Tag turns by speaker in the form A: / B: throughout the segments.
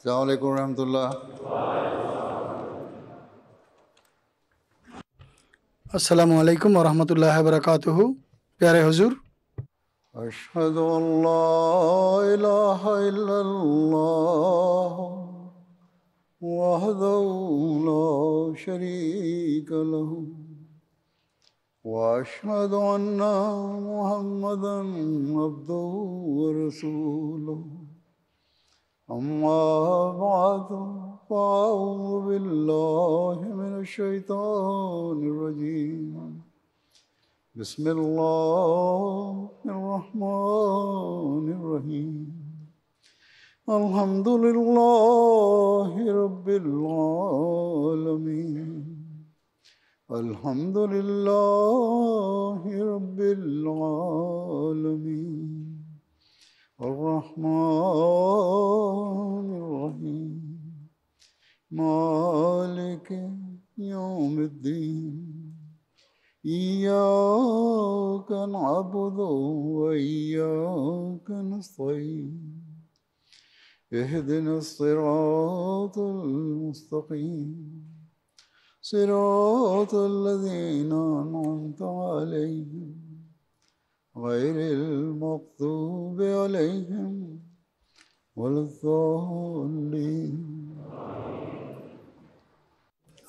A: अस्सलामु अलैकुम रहमतुल्लाह।
B: अस्सलामु अलैकुम वरहमतुल्लाहि वबरकातुहू। प्यारे हुजूर,
A: अशहदु अल्ला इलाहा इल्लल्लाह वहदहु ला शरीका लहु व अशहदु अन्ना मुहम्मदन अब्दुहु व रसूलुहु। अम्मा बअद फ़अऊज़ु बिल्लाहि मिनश शैतानिर रजीम। बिस्मिल्लाहिर्रहमानिर्रहीम। अल्हम्दुलिल्लाहि रब्बिल आलमीन। अल्हम्दुलिल्लाहि रब्बिल आलमीन। अर्रहमानिर्रहीम। मालिकि यौमिद्दीन। इय्याक नअबुदु व इय्याक नस्तईन। इहदिनस सिरातल मुस्तकीम। सिरातल लज़ीना अनअमता अलैहिम गैरिल मग़ज़ूबि अलैहिम वलद्दाल्लीन।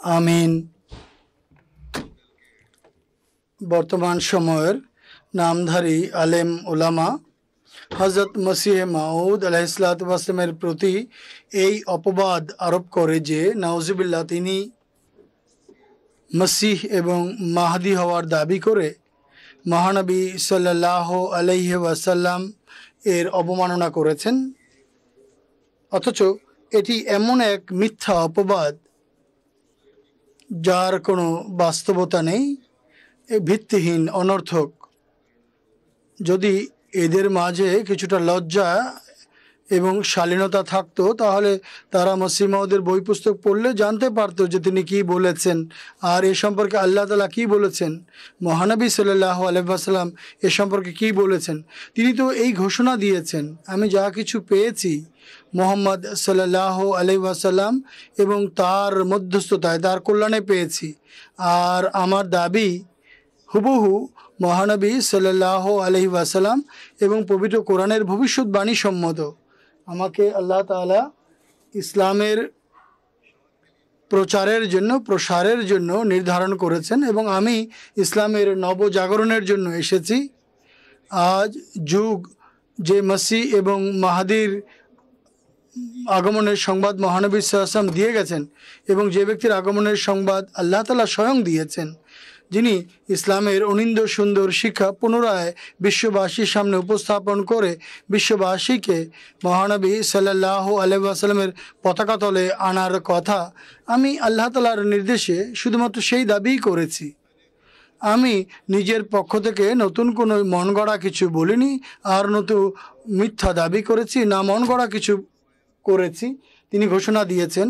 B: আমিন। বর্তমান সময়ের নামধারী আলেম ওলামা হযরত মসিহ মাউদ আলাইহিসসালাতু ওয়াসসালামের প্রতি এই অপবাদ আরোপ করে যে নাউজুবিল্লাহ তিনি মসিহ এবং মাহদি হওয়ার দাবি করে মহানবী সাল্লাল্লাহু আলাইহি ওয়াসাল্লাম এর অবমাননা করেছেন। অথচ এটি এমন এক মিথ্যা অপবাদ যার কোনো বাস্তবতা নেই, ভিত্তিহীন, অনর্থক। যদি এদের মাঝে কিছুটা লজ্জা এবং শালীনতা থাকতো তাহলে তারা মসিহ মাউদের বই পুস্তক পড়লে জানতে পারতো যে তিনি কি বলেছেন আর এ সম্পর্কে আল্লাহ তাআলা কি বলেছেন, মহানবী সাল্লাল্লাহু আলাইহি ওয়াসাল্লাম এ সম্পর্কে কি বলেছেন। তিনি তো এই ঘোষণা দিয়েছেন, আমি যা কিছু পেয়েছি মুহাম্মদ সাল্লাল্লাহু আলাইহি ওয়াসাল্লাম এবং তার মধ্যস্থতায়, তার কল্যাণে পেয়েছি। আর আমার দাবি হুবহু মহানবী সাল্লাল্লাহু আলাইহি ওয়াসাল্লাম এবং পবিত্র কোরআনের ভবিষ্যৎবাণী সম্মত। আমাকে আল্লাহ তাআলা ইসলামের প্রচারের জন্য, প্রসারের জন্য নির্ধারণ করেছেন এবং আমি ইসলামের নবজাগরণের জন্য এসেছি। আজ যুগ যে মসিহ এবং মাহদির আগমনের সংবাদ মহানবী সাল্লাল্লাহু আলাইহি ওয়াসাল্লাম দিয়ে গেছেন এবং যে ব্যক্তির আগমনের সংবাদ আল্লাহ তাআলা স্বয়ং দিয়েছেন, যিনি ইসলামের অনিন্দ সুন্দর শিক্ষা পুনরায় বিশ্ববাসীর সামনে উপস্থাপন করে বিশ্ববাসীকে মহানবী সাল্লাল্লাহু আলাইহি ওয়াসাল্লামের পতাকা তলে আনার কথা, আমি আল্লাহ তাআলার নির্দেশে শুধুমাত্র সেই দাবিই করেছি। আমি নিজের পক্ষ থেকে নতুন কোনো মন গড়া কিছু বলিনি, আর নতুন মিথ্যা দাবি করেছি না মন গড়া কিছু করেছি। তিনি ঘোষণা দিয়েছেন,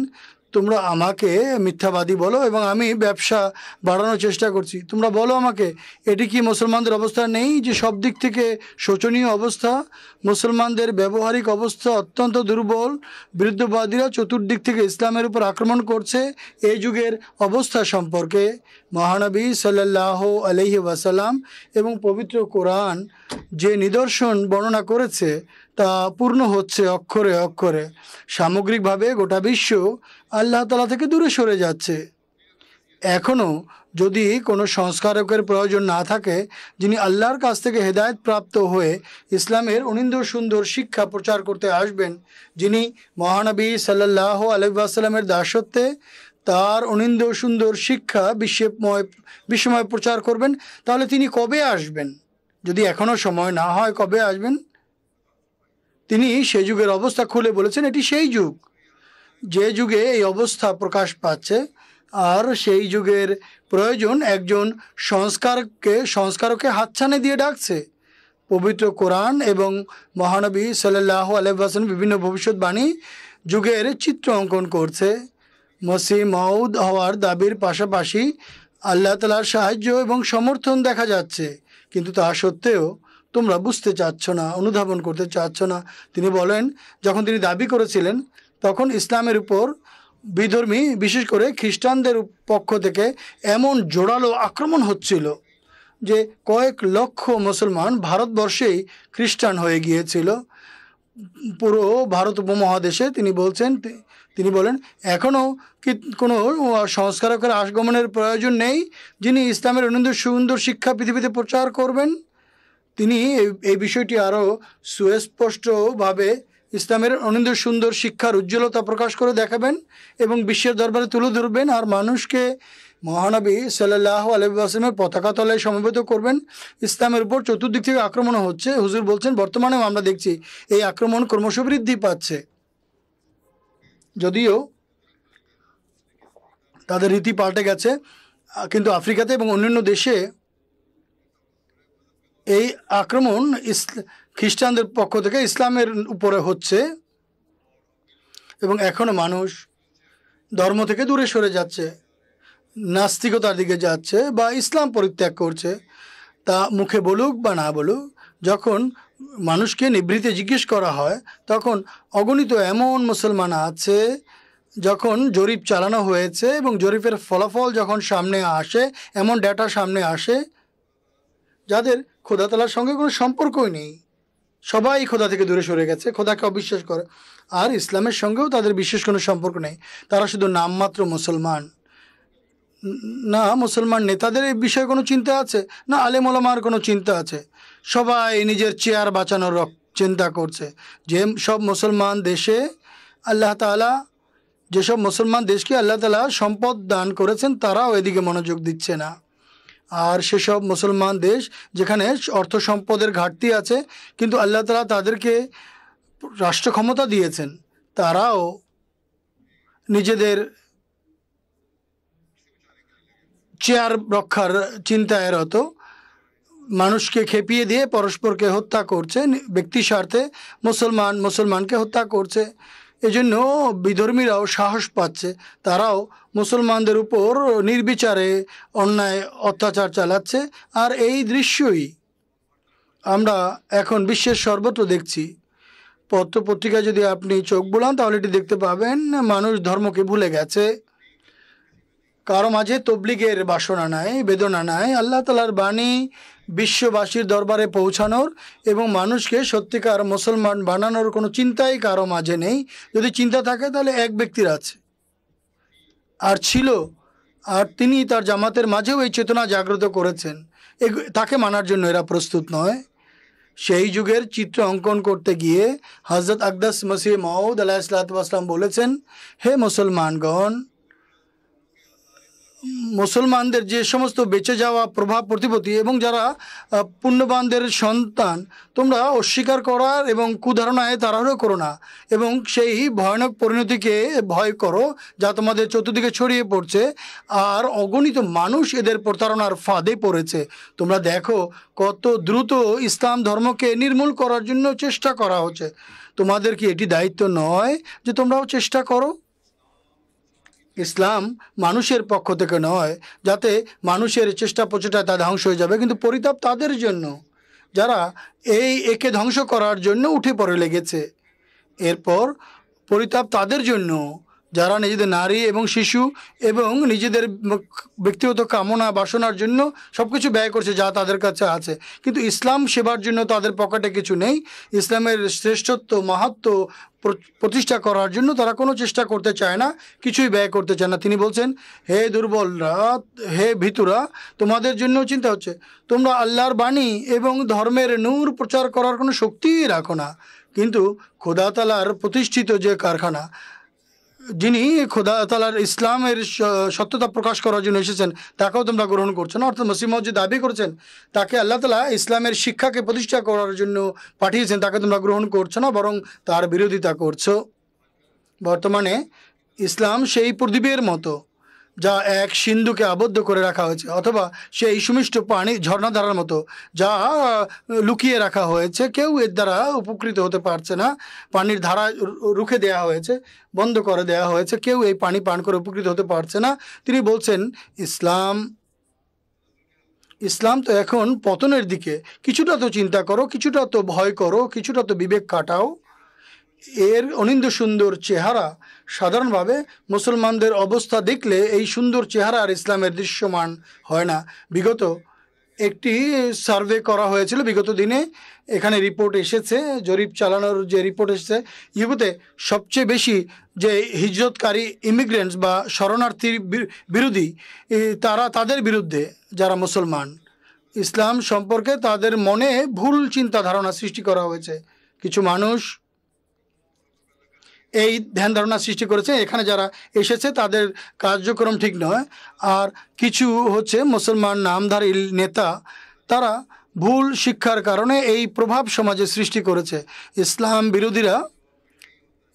B: তোমরা আমাকে মিথ্যাবাদী বলো এবং আমি ব্যবসা বাড়ানোর চেষ্টা করছি। তোমরা বলো আমাকে, এটি কি মুসলমানদের অবস্থা নেই যে সব দিক থেকে শোচনীয় অবস্থা? মুসলমানদের ব্যবহারিক অবস্থা অত্যন্ত দুর্বল, বিরুদ্ধবাদীরা চতুর্দিক থেকে ইসলামের উপর আক্রমণ করছে। এই যুগের অবস্থা সম্পর্কে মহানবী সাল্লাল্লাহু আলাইহি ওয়াসাল্লাম এবং পবিত্র কোরআন যে নিদর্শন বর্ণনা করেছে তা পূর্ণ হচ্ছে অক্ষরে অক্ষরে। সামগ্রিকভাবে গোটা বিশ্ব আল্লাহ তাআলা থেকে দূরে সরে যাচ্ছে। এখনও যদি কোনো সংস্কারকের প্রয়োজন না থাকে যিনি আল্লাহর কাছ থেকে হেদায়েত প্রাপ্ত হয়ে ইসলামের অনিন্দ সুন্দর শিক্ষা প্রচার করতে আসবেন, যিনি মহানবী সাল্লাল্লাহু আলাইহি ওয়াসাল্লামের দাসত্বে তার অনিন্দ সুন্দর শিক্ষা বিশ্বময় প্রচার করবেন, তাহলে তিনি কবে আসবেন? যদি এখনও সময় না হয়, কবে আসবেন? তিনি সেই যুগের অবস্থা খুলে বলেছেন, এটি সেই যুগ যে যুগে এই অবস্থা প্রকাশ পাচ্ছে। আর সেই যুগের প্রয়োজন একজন সংস্কারককে হাতছানি দিয়ে ডাকছে। পবিত্র কোরআন এবং মহানবী সাল্লাল্লাহু আলাইহি ওয়াসাল্লাম বিভিন্ন ভবিষ্যৎবাণী যুগের চিত্র অঙ্কন করছে। মসিহ মাউদ হওয়ার দাবির পাশাপাশি আল্লাহ তাআলার সাহায্য এবং সমর্থন দেখা যাচ্ছে, কিন্তু তা সত্ত্বেও তোমরা বুঝতে চাচ্ছ না, অনুধাবন করতে চাচ্ছ না। তিনি বলেন, যখন তিনি দাবি করেছিলেন তখন ইসলামের উপর বিধর্মী বিশেষ করে খ্রিস্টানদের পক্ষ থেকে এমন জোরালো আক্রমণ হচ্ছিল যে কয়েক লক্ষ মুসলমান ভারতবর্ষেই খ্রিস্টান হয়ে গিয়েছিল। পুরো ভারত উপমহাদেশে তিনি বলেন এখনও কি কোনো সংস্কারকের আগমনের প্রয়োজন নেই যিনি ইসলামের অনন্ত সুন্দর শিক্ষা পৃথিবীতে প্রচার করবেন। তিনি এই বিষয়টি আরও সুস্পষ্টভাবে ইসলামের অনন্ত সুন্দর শিক্ষার উজ্জ্বলতা প্রকাশ করে দেখাবেন এবং বিশ্বের দরবারে তুলে ধরবেন আর মানুষকে মহানবী সাল্লাল্লাহু আলাইহি ওয়াসাল্লামের পতাকা তলায় সমবেত করবেন। ইসলামের উপর চতুর্দিক থেকে আক্রমণ হচ্ছে। হুজুর বলছেন বর্তমানেও আমরা দেখছি এই আক্রমণ ক্রমশ বৃদ্ধি পাচ্ছে, যদিও তাদের রীতি পাল্টে গেছে, কিন্তু আফ্রিকাতে এবং অন্যান্য দেশে এই আক্রমণ খ্রিস্টানদের পক্ষ থেকে ইসলামের উপরে হচ্ছে এবং এখনও মানুষ ধর্ম থেকে দূরে সরে যাচ্ছে, নাস্তিকতার দিকে যাচ্ছে বা ইসলাম পরিত্যাগ করছে। তা মুখে বলুক বা না বলুক, যখন মানুষকে নিভৃতে জিজ্ঞেস করা হয় তখন অগণিত এমন মুসলমান আছে, যখন জরিপ চালানো হয়েছে এবং জরিপের ফলাফল যখন সামনে আসে, এমন ডেটা সামনে আসে যাদের খোদা তাআলার সঙ্গে কোনো সম্পর্কই নেই, সবাই খোদা থেকে দূরে সরে গেছে, খোদাকে অবিশ্বাস করে, আর ইসলামের সঙ্গেও তাদের বিশেষ কোনো সম্পর্ক নেই। তারা শুধু নামমাত্র মুসলমান। না মুসলমান নেতাদের এই বিষয়ে কোনো চিন্তা আছে, না আলেম ওলামার কোনো চিন্তা আছে। সবাই নিজের চেয়ার বাঁচানোর চিন্তা করছে। যেসব মুসলমান দেশকে আল্লাহ তাআলা সম্পদ দান করেছেন তারাও এদিকে মনোযোগ দিচ্ছে না। আর সেসব মুসলমান দেশ যেখানে অর্থ সম্পদের ঘাটতি আছে কিন্তু আল্লাহ তাআলা তাদেরকে রাষ্ট্র ক্ষমতা দিয়েছেন, তারাও নিজেদের চেয়ার রক্ষার চিন্তায় রত, মানুষকে খেপিয়ে দিয়ে পরস্পরকে হত্যা করছে, ব্যক্তি স্বার্থে মুসলমানকে হত্যা করছে। এজন্য বিধর্মীরাও সাহস পাচ্ছে, তারাও মুসলমানদের উপর নির্বিচারে অন্যায় অত্যাচার চালাচ্ছে। আর এই দৃশ্যই আমরা এখন বিশ্বের সর্বত্র দেখছি। পত্রপত্রিকায় যদি আপনি চোখ বুলান তাহলে এটি দেখতে পাবেন, মানুষ ধর্মকে ভুলে গেছে। কারো মাঝে তবলিগের বাসনা নাই, বেদনা নাই, আল্লাহ তাআলার বাণী বিশ্ববাসীর দরবারে পৌঁছানোর এবং মানুষকে সত্যিকার মুসলমান বানানোর কোনো চিন্তাই কারো মাঝে নেই। যদি চিন্তা থাকে তাহলে এক ব্যক্তির আছে আর ছিল, আর তিনি তার জামাতের মাঝেও এই চেতনা জাগ্রত করেছেন। তাকে মানার জন্য এরা প্রস্তুত নয়। সেই যুগের চিত্র অঙ্কন করতে গিয়ে হযরত আকদাস মসিহ মাউদ আলাইহিস সালাতু ওয়াস সালাম বলেছেন, হে মুসলমানগণ, মুসলমানদের যে সমস্ত বেঁচে যাওয়া প্রভাব প্রতিপত্তি এবং যারা পুণ্যবানদের সন্তান, তোমরা অস্বীকার করার এবং কুধারণায় তাড়াহুড়ো করো না এবং সেই ভয়ানক পরিণতিকে ভয় করো যা তোমাদের চতুর্দিকে ছড়িয়ে পড়ছে। আর অগণিত মানুষ এদের প্রতারণার ফাঁদে পড়েছে। তোমরা দেখো কত দ্রুত ইসলাম ধর্মকে নির্মূল করার জন্য চেষ্টা করা হচ্ছে। তোমাদের কি এটি দায়িত্ব নয় যে তোমরাও চেষ্টা করো? ইসলাম মানুষের পক্ষ থেকে নয় যাতে মানুষের চেষ্টা প্রচেষ্টায় তা ধ্বংস হয়ে যাবে, কিন্তু পরিতাপ তাদের জন্য যারা একে ধ্বংস করার জন্য উঠে পড়ে লেগেছে। এরপর পরিতাপ তাদের জন্য যারা নিজেদের নারী এবং শিশু এবং নিজেদের ব্যক্তিগত কামনা বাসনার জন্য সব কিছু ব্যয় করছে যা তাদের কাছে আছে, কিন্তু ইসলাম সেবার জন্য তাদের পকেটে কিছু নেই। ইসলামের শ্রেষ্ঠত্ব মাহাত্ম্য প্রতিষ্ঠা করার জন্য তারা কোনো চেষ্টা করতে চায় না, কিছুই ব্যয় করতে চায় না। তিনি বলছেন, হে দুর্বলরা, হে ভীতুরা, তোমাদের জন্য চিন্তা হচ্ছে। তোমরা আল্লাহর বাণী এবং ধর্মের নূর প্রচার করার কোনো শক্তিই রাখো না, কিন্তু খোদা তাআলার প্রতিষ্ঠিত যে কারখানা, যিনি খোদা তাআলার ইসলামের সত্যতা প্রকাশ করার জন্য এসেছেন, তাকেও তোমরা গ্রহণ করছো না। অর্থাৎ মসিহ মাউদ যে দাবি করেছেন তাকে আল্লাহ তাআলা ইসলামের শিক্ষাকে প্রতিষ্ঠা করার জন্য পাঠিয়েছেন, তাকে তোমরা গ্রহণ করছো না, বরং তার বিরোধিতা করছো। বর্তমানে ইসলাম সেই প্রদীপের মতো যা এক সিন্ধুকে আবদ্ধ করে রাখা হয়েছে, অথবা সেই সুমিষ্ট পানি ঝর্ণাধারার মতো যা লুকিয়ে রাখা হয়েছে, কেউ এর দ্বারা উপকৃত হতে পারছে না। পানির ধারা রুখে দেওয়া হয়েছে, বন্ধ করে দেওয়া হয়েছে, কেউ এই পানি পান করে উপকৃত হতে পারছে না। তিনি বলছেন ইসলাম তো এখন পতনের দিকে। কিছুটা তো চিন্তা করো, কিছুটা তো ভয় করো, কিছুটা তো বিবেক কাটাও। এর অনিন্দ্য সুন্দর চেহারা সাধারণভাবে মুসলমানদের অবস্থা দেখলে এই সুন্দর চেহারা আর ইসলামের দৃশ্যমান হয় না। বিগত একটি সার্ভে করা হয়েছিল বিগত দিনে, এখানে রিপোর্ট এসেছে, জরিপ চালানোর যে রিপোর্ট এসেছে, ইউরোপে সবচেয়ে বেশি যে হিজরতকারী ইমিগ্রেন্টস বা শরণার্থীর বিরোধী তাদের বিরুদ্ধে যারা মুসলমান, ইসলাম সম্পর্কে তাদের মনে ভুল চিন্তা ধারণা সৃষ্টি করা হয়েছে। কিছু মানুষ এই ধ্যান ধারণা সৃষ্টি করেছে এখানে যারা এসেছে তাদের কার্যক্রম ঠিক নয়, আর কিছু হচ্ছে মুসলমান নামধারী নেতা, তারা ভুল শিক্ষার কারণে এই প্রভাব সমাজে সৃষ্টি করেছে।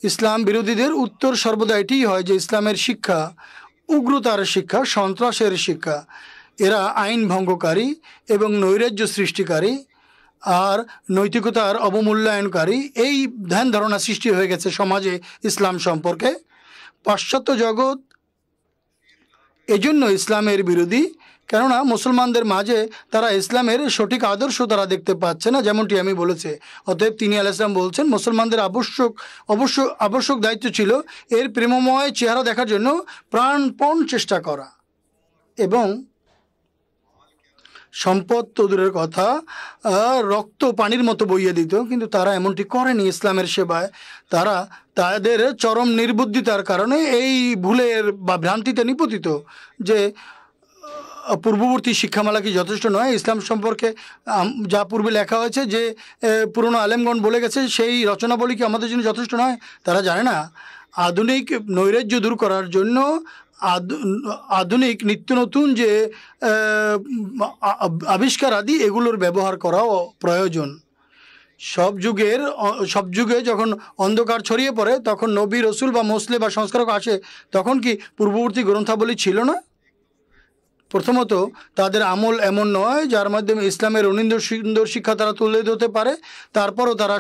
B: ইসলাম বিরোধীদের উত্তর সর্বদা এটিই হয় যে ইসলামের শিক্ষা উগ্রতার শিক্ষা, সন্ত্রাসের শিক্ষা। এরা আইন ভঙ্গকারী এবং নৈরাজ্য সৃষ্টিকারী আর নৈতিকতার অবমূল্যায়নকারী, এই ধ্যান ধারণা সৃষ্টি হয়ে গেছে সমাজে ইসলাম সম্পর্কে। পাশ্চাত্য জগৎ এজন্য ইসলামের বিরোধী, কেননা মুসলমানদের মাঝে তারা ইসলামের সঠিক আদর্শ তারা দেখতে পাচ্ছে না, যেমনটি আমি বলেছি। অতএব তিনি আলাইহিস সালাম বলছেন মুসলমানদের আবশ্যক দায়িত্ব ছিল এর প্রেমময় চেহারা দেখার জন্য প্রাণপণ চেষ্টা করা, এবং সম্পদ তো দূরের কথা, রক্ত পানির মতো বইয়ে দিত, কিন্তু তারা এমনটি করেনি ইসলামের সেবায়। তারা তাদের চরম নির্বুদ্ধিতার কারণে এই ভুলের বা ভ্রান্তিতে নিপতিত যে পূর্ববর্তী শিক্ষামালা কি যথেষ্ট নয়, ইসলাম সম্পর্কে যা পূর্বে লেখা হয়েছে যে পুরনো আলেমগণ বলে গেছে সেই রচনাবলী কি আমাদের জন্য যথেষ্ট নয়। তারা জানে না আধুনিক নৈরাজ্য দূর করার জন্য আধুনিক নিত্য নতুন যে আবিষ্কার আদি এগুলোর ব্যবহার করাও প্রয়োজন। সব যুগে যখন অন্ধকার ছড়িয়ে পড়ে তখন নবী রসুল বা মোসলে বা সংস্কারক আসে, তখন কি পূর্ববর্তী গ্রন্থাবলী ছিল না? প্রথমত তাদের আমল এমন নয় যার মাধ্যমে ইসলামের অনিন্দ্য সুন্দর শিক্ষা তারা তুলে ধরতে পারে, তারপরও তারা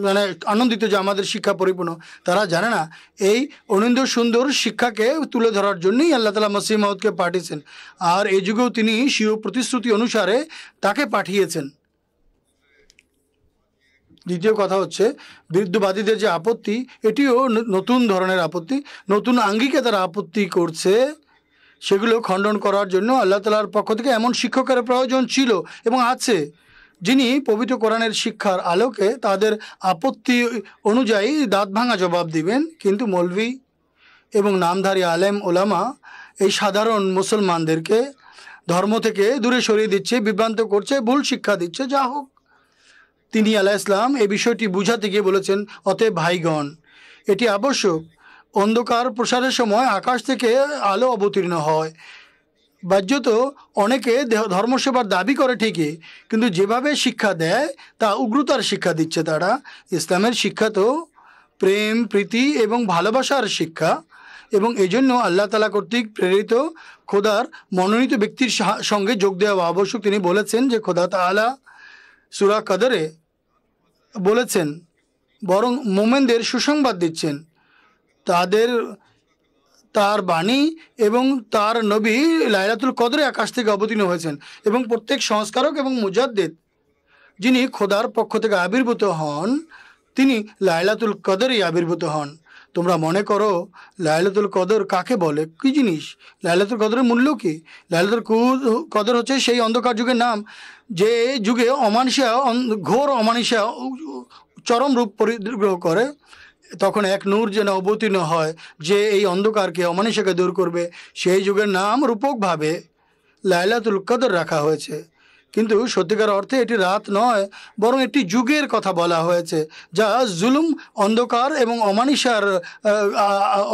B: মানে আনন্দিত যে আমাদের শিক্ষা পরিপূর্ণ। তারা জানে না এই অনিন্দ্য সুন্দর শিক্ষাকে তুলে ধরার জন্যই আল্লাহ তাআলা মসিহ মাউদকে পাঠিয়েছেন, আর এই যুগেও তিনি স্বীয় প্রতিশ্রুতি অনুসারে তাকে পাঠিয়েছেন। দ্বিতীয় কথা হচ্ছে বিরুদ্ধবাদীদের যে আপত্তি, এটিও নতুন ধরনের আপত্তি, নতুন আঙ্গিকে তারা আপত্তি করছে। সেগুলো খণ্ডন করার জন্য আল্লাহ তাআলার পক্ষ থেকে এমন শিক্ষকের প্রয়োজন ছিল এবং আছে, যিনি পবিত্র কোরআনের শিক্ষার আলোকে তাদের আপত্তি অনুযায়ী দাঁত ভাঙা জবাব দিবেন। কিন্তু মৌলভী এবং নামধারী আলেম ওলামা এই সাধারণ মুসলমানদেরকে ধর্ম থেকে দূরে সরিয়ে দিচ্ছে, বিভ্রান্ত করছে, ভুল শিক্ষা দিচ্ছে। যা হোক, তিনি আলাইহিস সালাম এই বিষয়টি বুঝাতে গিয়ে বলেছেন, অতএব ভাইগণ, এটি আবশ্যক, অন্ধকার প্রসারের সময় আকাশ থেকে আলো অবতীর্ণ হয়। বাহ্যত অনেকে ধর্মসেবার দাবি করে ঠিকই, কিন্তু যেভাবে শিক্ষা দেয় তা উগ্রতার শিক্ষা দিচ্ছে তারা। ইসলামের শিক্ষা তো প্রেম, প্রীতি এবং ভালোবাসার শিক্ষা, এবং এজন্য আল্লাহ তাআলা কর্তৃক প্রেরিত খোদার মনোনীত ব্যক্তির সঙ্গে যোগ দেওয়া আবশ্যক। তিনি বলেছেন যে খোদা তাআলা সূরা কদরে বলেছেন, বরং মোমেনদের সুসংবাদ দিচ্ছেন, তার বাণী এবং তার নবী লাইলাতুল কদরে আকাশ থেকে অবতীর্ণ হয়েছেন, এবং প্রত্যেক সংস্কারক এবং মুজাদ্দিদ যিনি খোদার পক্ষ থেকে আবির্ভূত হন তিনি লাইলাতুল কদরেই আবির্ভূত হন। তোমরা মনে করো লাইলাতুল কদর কাকে বলে, কী জিনিস? লাইলাতুল কদরের মূল্য কী? লাইলাতুল কদর হচ্ছে সেই অন্ধকার যুগের নাম যে যুগে ঘোর অমানিসা চরম রূপ পরিগ্রহ করে। তখন এক নূর যেন অবতীর্ণ হয় যে এই অন্ধকারকে অমানিসাকে দূর করবে। সেই যুগের নাম রূপকভাবে লাইলাতুল কদর রাখা হয়েছে, কিন্তু সত্যিকার অর্থে এটি রাত নয়, বরং একটি যুগের কথা বলা হয়েছে যা জুলুম, অন্ধকার এবং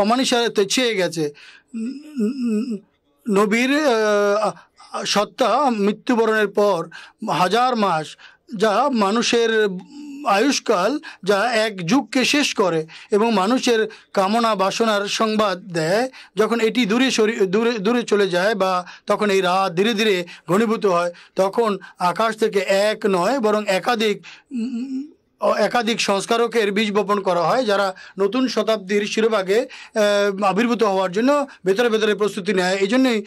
B: অমানিসাতে ছেয়ে গেছে। নবীর সত্তা মৃত্যুবরণের পর 1000 মাস, যা মানুষের আয়ুষ্কাল, যা এক যুগকে শেষ করে এবং মানুষের কামনা বাসনার সংবাদ দেয়, যখন এটি দূরে চলে যায় বা তখন এই রাত ধীরে ধীরে ঘনীভূত হয়, তখন আকাশ থেকে এক নয় বরং একাধিক সংস্কারকের বীজ বপন করা হয়, যারা নতুন শতাব্দীর শিরোভাগে আবির্ভূত হওয়ার জন্য ভেতরে ভেতরে প্রস্তুতি নেয়। এই জন্যই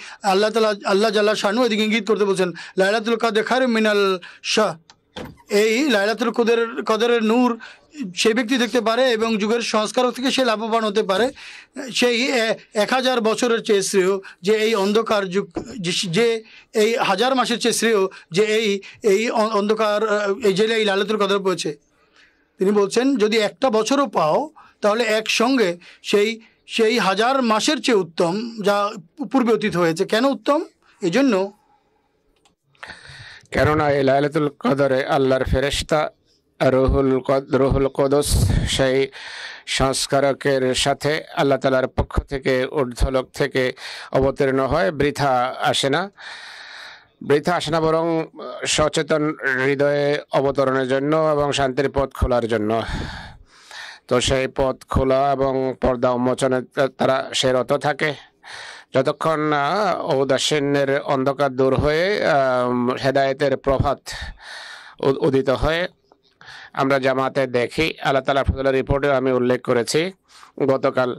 B: আল্লাহ জাল্লা শানু এদিকে ইঙ্গিত করতে বলছেন, লাইলাতুল কদর খায়রুম মিনাল শাহ। এই লাইলাতুল কদরের নূর সেই ব্যক্তি দেখতে পারে এবং যুগের সংস্কারক থেকে সে লাভবান হতে পারে। সেই 1000 বছরের চেয়ে শ্রেয় যে এই অন্ধকার যুগ, যে এই 1000 মাসের চেয়ে শ্রেয় যে এই অন্ধকার এই জেলে এই লাইলাতুল কদর পেয়েছে। তিনি বলছেন যদি একটা বছরও পাও তাহলে একসঙ্গে সেই 1000 মাসের চেয়ে উত্তম যা পূর্বে অতীত হয়েছে। কেন উত্তম? এই জন্য
C: কেননা এই লাইলাতুল কদরে আল্লাহর ফেরেশতা রুহুল কুদুস সেই সংস্কারকের সাথে আল্লাহ তাআলার পক্ষ থেকে ঊর্ধ্বলোক থেকে অবতীর্ণ হয়। বৃথা আসে না, বরং সচেতন হৃদয়ে অবতরণের জন্য এবং শান্তির পথ খোলার জন্য। তো সেই পথ খোলা এবং পর্দা উন্মোচনে তারা সে রত থাকে যতক্ষণ না ঔদাসীন্যের অন্ধকার দূর হয়ে হেদায়েতের প্রভাত উদিত হয়। আমরা জামাতে দেখি, আল্লাহ তাআলার ফজলের রিপোর্টে আমি উল্লেখ করেছি গতকাল,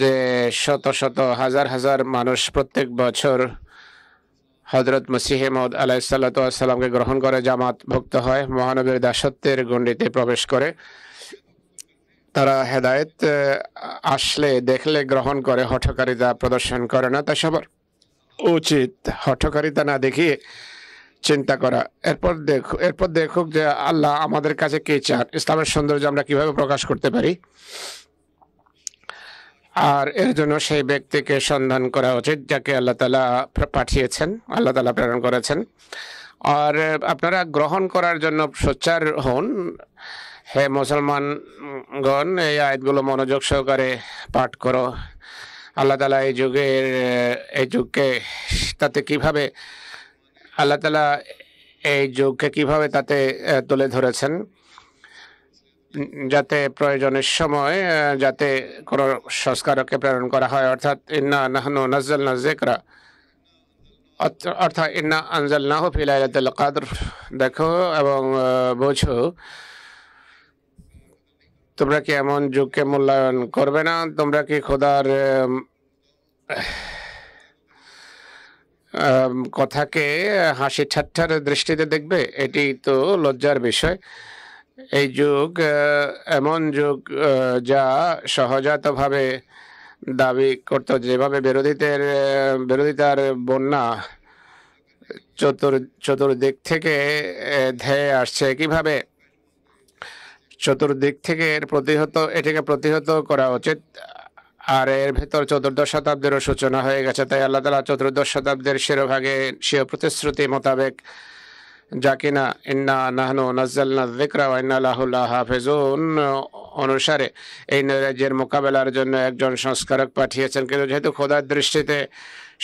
C: যে শত শত হাজার হাজার মানুষ প্রত্যেক বছর হযরত মসিহ মাউদ আলাইহিসসালাতু ওয়াসসালামকে গ্রহণ করে জামাত ভুক্ত হয়, মহানবীর দাসত্বের গণ্ডিতে প্রবেশ করে। তারা হেদায়েত আসলে দেখলে গ্রহণ করে, হঠকারিতা প্রদর্শন করে না। তা সবার উচিত হঠকারিতা না দেখিয়ে চিন্তা করা। এরপর দেখুক যে আল্লাহ আমাদের কাছে কি চান, ইসলামের সৌন্দর্য আমরা কিভাবে প্রকাশ করতে পারি। আর এর জন্য সেই ব্যক্তিকে সন্ধান করা উচিত যাকে আল্লাহ তাআলা পাঠিয়েছেন, আল্লাহ তাআলা প্রেরণ করেছেন। আর আপনারা গ্রহণ করার জন্য সোচ্চার হন। হে মুসলমানগণ, এই আয়াতগুলো মনোযোগ সহকারে পাঠ করো। আল্লাহ তাআলা এই যুগকে তাতে কিভাবে আল্লাহ তাআলা এই যুগকে কিভাবে তাতে তুলে ধরেছেন, যাতে প্রয়োজনের সময় যাতে কোনো সংস্কারককে প্রেরণ করা হয়। অর্থাৎ ইন্না নাহনু নাযালনা যিকরা, অর্থাৎ ইন্না আনজালনাহু ফি লাইলাতুল কদর। দেখো এবং বোঝো, তোমরা কি এমন যুগকে মূল্যায়ন করবে না? তোমরা কি খোদার কথাকে হাসি ঠাট্টার দৃষ্টিতে দেখবে? এটি তো লজ্জার বিষয়। এই যুগ এমন যুগ যা সহজাতভাবে দাবি করত, যেভাবে বিরোধিতার বন্যা চতুর্দিক থেকে ধেয়ে আসছে, কিভাবে চতুর্দিক থেকে এটিকে প্রতিহত করা উচিত। আর এর ভেতর 14 শতাব্দীরও সূচনা হয়ে গেছে। তাই আল্লাহ তাআলা 14 শতাব্দীর শিরোভাগে স্বীয় প্রতিশ্রুতি মোতাবেক, যা কিনা ইন্না নাহনু নাযালনা যিকরা ওয়া ইন্না লাহু লাহাফিজুন অনুসারে এই নৈরাজ্যের মোকাবেলার জন্য একজন সংস্কারক পাঠিয়েছেন। কিন্তু যেহেতু খোদার দৃষ্টিতে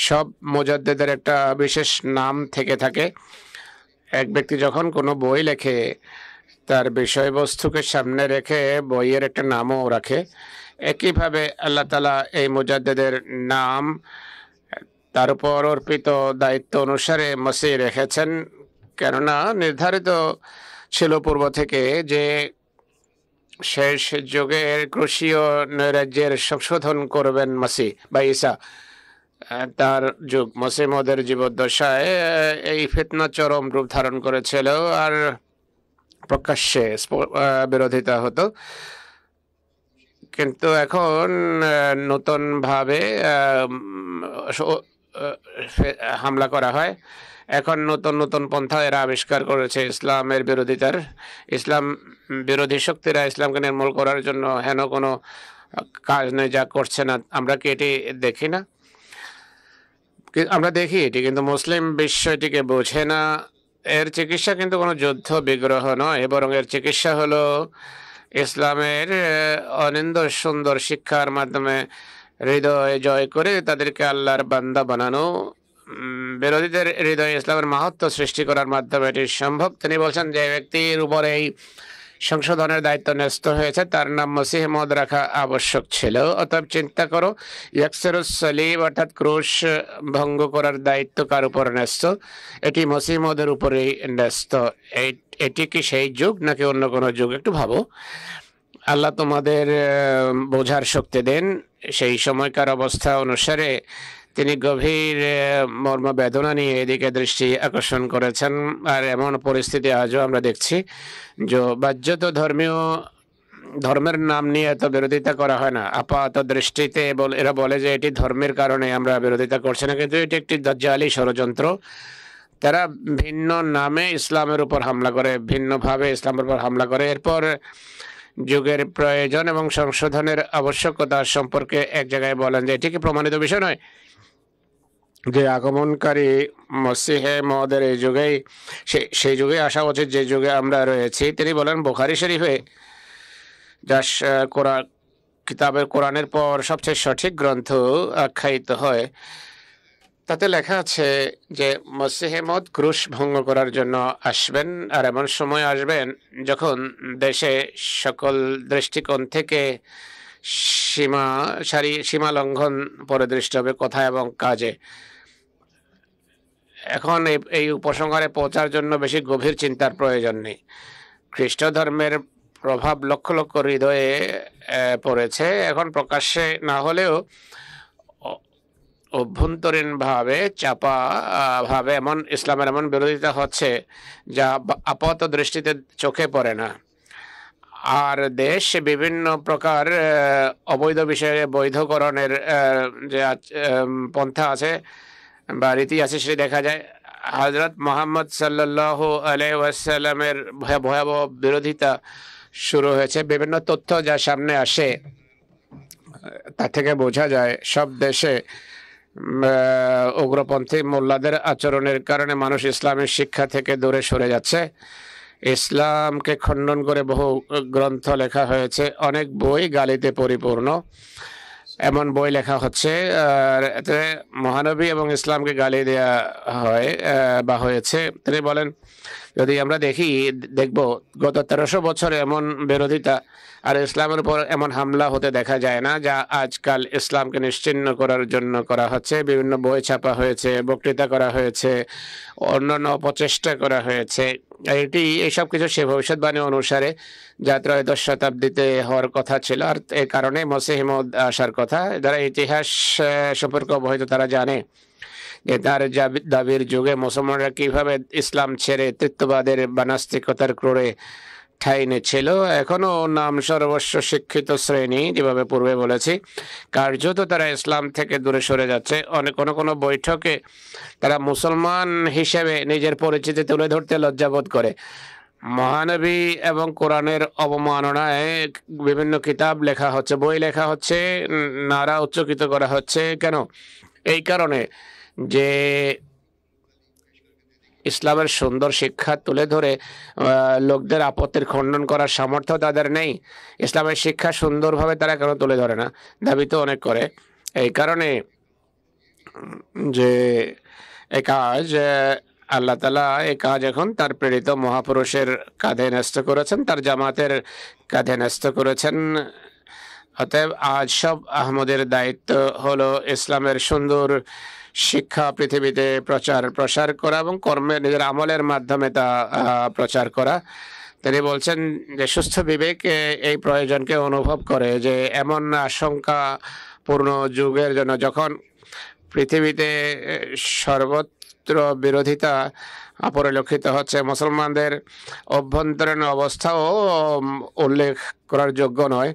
C: সব মুজাদ্দিদের একটা বিশেষ নাম থেকে থাকে, এক ব্যক্তি যখন কোনো বই লেখে তার বিষয়বস্তুকে সামনে রেখে বইয়ের একটা নামও রাখে। একইভাবে আল্লাহ তাআলা এই মুজাদ্দিদের নাম তার উপর অর্পিত দায়িত্ব অনুসারে মসিহ রেখেছেন, কেননা নির্ধারিত ছিল পূর্ব থেকে যে শেষ যুগের ক্রুশীয় নৈরাজ্যের সংশোধন করবেন মসিহ বা ঈসা। তার যুগ মসিহ মওদের জীবদ্দশায় এই ফিতনা চরম রূপ ধারণ করেছিল আর প্রকাশ্যে বিরোধিতা হতো। কিন্তু এখন নতুনভাবে হামলা করা হয়। এখন নতুন নতুন পন্থা এরা আবিষ্কার করেছে ইসলাম বিরোধী শক্তিরা ইসলামকে নির্মূল করার জন্য হেন কোনো কাজ নেই যা করছে না। আমরা কি এটি দেখি না? আমরা দেখি এটি, কিন্তু মুসলিম বিশ্ব এটিকে বোঝে না। এর চিকিৎসা কিন্তু কোনো যুদ্ধ বিগ্রহ নয়, বরং এর চিকিৎসা হলো ইসলামের অনিন্দ সুন্দর শিক্ষার মাধ্যমে হৃদয় জয় করে তাদেরকে আল্লাহর বান্দা বানানো। বিরোধীদের হৃদয়ে ইসলামের মাহাত্ম্য সৃষ্টি করার মাধ্যমে এটি সম্ভব। তিনি বলছেন যে ব্যক্তির উপরে এই সংশোধনের দায়িত্ব ন্যস্ত হয়েছে তার নাম মসিহ মওদ রাখা আবশ্যক ছিল। অতএব চিন্তা করো, ইয়াকসিরুস সলিব অর্থাৎ ক্রুশ ভঙ্গ করার দায়িত্ব কার উপর ন্যস্ত? এটি মসিহ মওদের উপরেই ন্যস্ত। এটি কি সেই যুগ নাকি অন্য কোনো যুগ? একটু ভাবো। আল্লাহ তোমাদের বোঝার শক্তি দেন, সেই সময়কার অবস্থা অনুসারে তিনি গভীর মর্মবেদনা নিয়ে এদিকে দৃষ্টি আকর্ষণ করেছেন। আর এমন পরিস্থিতি আজও আমরা দেখছি যে বাহ্যত ধর্মের নাম নিয়ে এত বিরোধিতা করা হয় না। আপাত দৃষ্টিতে এরা বলে যে এটি ধর্মের কারণে আমরা বিরোধিতা করছি না, কিন্তু এটি একটি দাজ্জালি ষড়যন্ত্র। তারা ভিন্ন নামে ইসলামের উপর হামলা করে, ভিন্নভাবে ইসলামের উপর হামলা করে। এরপর যুগের প্রয়োজন এবং সংশোধনের আবশ্যকতা সম্পর্কে এক জায়গায় বলেন যে এটি কি প্রমাণিত বিষয় নয় যে আগমনকারী মসিহে মওদের এই যুগেই সেই যুগে আসা উচিত যে যুগে আমরা রয়েছি। তিনি বলেন বুখারী শরীফে, যা কোরআনের পর সবচেয়ে সঠিক গ্রন্থ আখ্যায়িত হয়, তাতে লেখা আছে যে মসিহে মওদ ক্রুশ ভঙ্গ করার জন্য আসবেন, আর এমন সময় আসবেন যখন দেশে সকল দৃষ্টিকোণ থেকে সীমা লঙ্ঘন পরিদৃষ্ট হবে কথা এবং কাজে। এখন এই উপসংহারে পৌঁছার জন্য বেশি গভীর চিন্তার প্রয়োজন নেই। খ্রিস্ট ধর্মের প্রভাব লক্ষ লক্ষ হৃদয়ে পড়েছে। এখন প্রকাশ্যে না হলেও অভ্যন্তরীণভাবে চাপা ভাবে ইসলামের এমন বিরোধিতা হচ্ছে যা আপাত দৃষ্টিতে চোখে পড়ে না। আর দেশ বিভিন্ন প্রকার অবৈধ বিষয়ে বৈধকরণের যে পন্থা আছে বা রীতি আছে সেটি দেখা যায়। হযরত মুহাম্মদ সাল্লাল্লাহু আলাইহি ওয়াসাল্লামের ভয়াবহ বিরোধিতা শুরু হয়েছে। বিভিন্ন তথ্য যা সামনে আসে তা থেকে বোঝা যায় সব দেশে উগ্রপন্থী মোল্লাদের আচরণের কারণে মানুষ ইসলামের শিক্ষা থেকে দূরে সরে যাচ্ছে। ইসলামকে খণ্ডন করে বহু গ্রন্থ লেখা হয়েছে, অনেক বই গালিতে পরিপূর্ণ। এমন বই লেখা হচ্ছে এতে মহানবী এবং ইসলামকে গালি দেয়া হয় বা হয়েছে। তিনি বলেন, যদি আমরা দেখব গত 1300 বছরে এমন বিরোধিতা আর ইসলামের উপর এমন হামলা হতে দেখা যায় না, যা আজকাল ইসলামকে নিশ্চিহ্ন করার জন্য করা হচ্ছে। বিভিন্ন বই ছাপা হয়েছে, বক্তৃতা করা হয়েছে, অন্যান্য অপচেষ্টা করা হয়েছে। এইসব কিছু সে ভবিষ্যৎবাণী অনুসারে যা ত্রয়োদশ শতাব্দীতে হওয়ার কথা ছিল, আর এই কারণে মসিহ মওউদ আসার কথা। যারা ইতিহাস সম্পর্কে অবহিত তারা জানে যে তার দাবির যুগে মুসলমানরা কিভাবে ইসলাম ছেড়ে তৃত্ববাদের বা নাস্তিকতার ক্রোড়ে ঠাঁই নিচ্ছিল। এখনো নাম সর্বস্ব শিক্ষিত শ্রেণী, যেভাবে পূর্বে বলেছি, কার্যত তারা ইসলাম থেকে দূরে সরে যাচ্ছে। কোনো বৈঠকে তারা মুসলমান হিসেবে নিজের পরিচিতি তুলে ধরতে লজ্জাবোধ করে। মহানবী এবং কোরআনের অবমাননায় বিভিন্ন কিতাব লেখা হচ্ছে, বই লেখা হচ্ছে, নারা উচ্চকিত করা হচ্ছে। কেন? এই কারণে যে ইসলামের সুন্দর শিক্ষা তুলে ধরে লোকদের আপত্তির খণ্ডন করার সামর্থ্য তাদের নেই। ইসলামের শিক্ষা সুন্দরভাবে তারা কেন তুলে ধরে না? দাবি তো অনেক করে। এই কারণে যে এই কাজ আল্লাহ তাআলা এই কাজ এখন তার প্রেরিত মহাপুরুষের কাঁধে ন্যস্ত করেছেন, তার জামাতের কাঁধে ন্যস্ত করেছেন। অতএব আজ সব আহমদের দায়িত্ব হলো ইসলামের সুন্দর শিক্ষা পৃথিবীতে প্রসার করা এবং নিজের আমলের মাধ্যমে তা প্রচার করা। তিনি বলছেন যে সুস্থ বিবেক এই প্রয়োজনকে অনুভব করে যে এমন আশঙ্কাপূর্ণ যুগের জন্য, যখন পৃথিবীতে সর্বত্র বিরোধিতা পরিলক্ষিত হচ্ছে, মুসলমানদের অভ্যন্তরীণ অবস্থাও উল্লেখ করার যোগ্য নয়।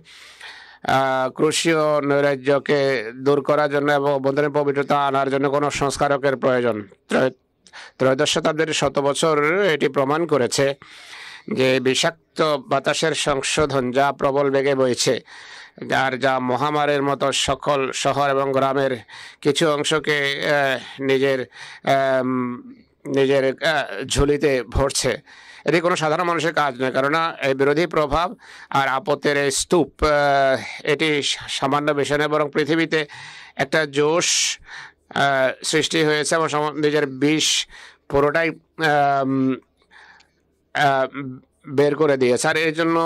C: ক্রুশীয় নৈরাজ্যকে দূর করার জন্য এবং অভ্যন্তরীণ পবিত্রতা আনার জন্য কোনো সংস্কারকের প্রয়োজন। ত্রয়োদশ শতাব্দীর 100 বছর এটি প্রমাণ করেছে যে বিষাক্ত বাতাসের সংশোধন যা প্রবল বেগে বইছে, আর যা মহামারীর মতো সকল শহর এবং গ্রামের কিছু অংশকে নিজের ঝুলিতে ভরছে, এটি কোনো সাধারণ মানুষের কাজ নয়। কেননা এই বিরোধী প্রভাব আর আপত্তির এই স্তূপ এটি সামান্য বিষয় নয়, বরং পৃথিবীতে একটা জোশ সৃষ্টি হয়েছে এবং নিজের বিষ পুরোটাই বের করে দিয়েছে। আর এর জন্য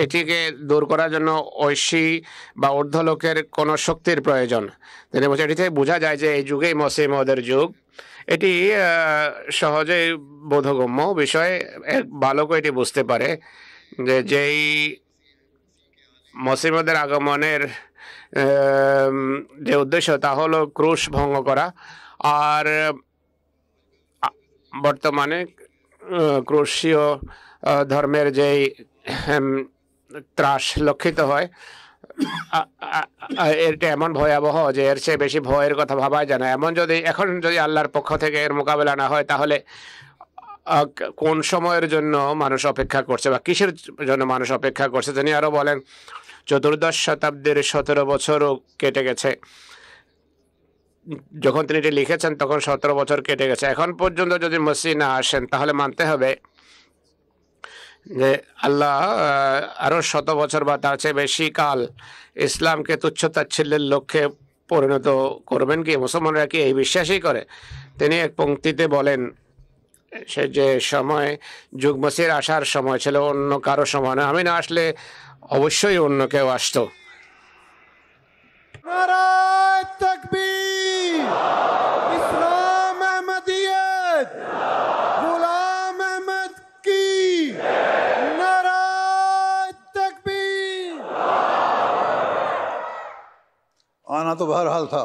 C: এটিকে দূর করার জন্য ঐশী বা ঊর্ধ্বলোকের কোনো শক্তির প্রয়োজন। তিনি বলছেন, এটি থেকে বোঝা যায় যে এই যুগেই মসিহ মওউদের যুগ। এটি সহজেই বোধগম্য বিষয়, বালকও এটি বুঝতে পারে যে যেই মসিহ মওউদের আগমনের যে উদ্দেশ্য তা হলো ক্রুশ ভঙ্গ করা। আর বর্তমানে ক্রুশীয় ধর্মের যেই ত্রাস লক্ষিত হয়, এটা এমন ভয়াবহ যে এর চেয়ে বেশি ভয়ের কথা ভাবা যায় না। এখন যদি আল্লাহর পক্ষ থেকে এর মোকাবেলা না হয়, তাহলে কোন সময়ের জন্য মানুষ অপেক্ষা করছে বা কিসের জন্য মানুষ অপেক্ষা করছে? তিনি আরো বলেন, চতুর্দশ শতাব্দীর 17 বছরও কেটে গেছে। যখন তিনি এটি লিখেছেন তখন 17 বছর কেটে গেছে। এখন পর্যন্ত যদি মসিহ না আসেন, তাহলে মানতে হবে যে আল্লাহ আরো 100 বছর বা তার চেয়ে বেশি কাল ইসলামকে তুচ্ছ-তাচ্ছিল্যের লক্ষ্যে পরিণত করবেন কি? মুসলমানরা কি এই বিশ্বাসই করে? তিনি এক পংক্তিতে বলেন, সে যে সময় যুগ মসিহের আসার সময় ছিল, অন্য কারো সময় না। আমি না আসলে অবশ্যই অন্য কেউ আসতো।
A: নারায়ে তাকবীর, ইসলাম আহমদিয়ত, গোলাম আহমদ কি নারায়ে তাকবীর। আনা তো বহরহাল থা,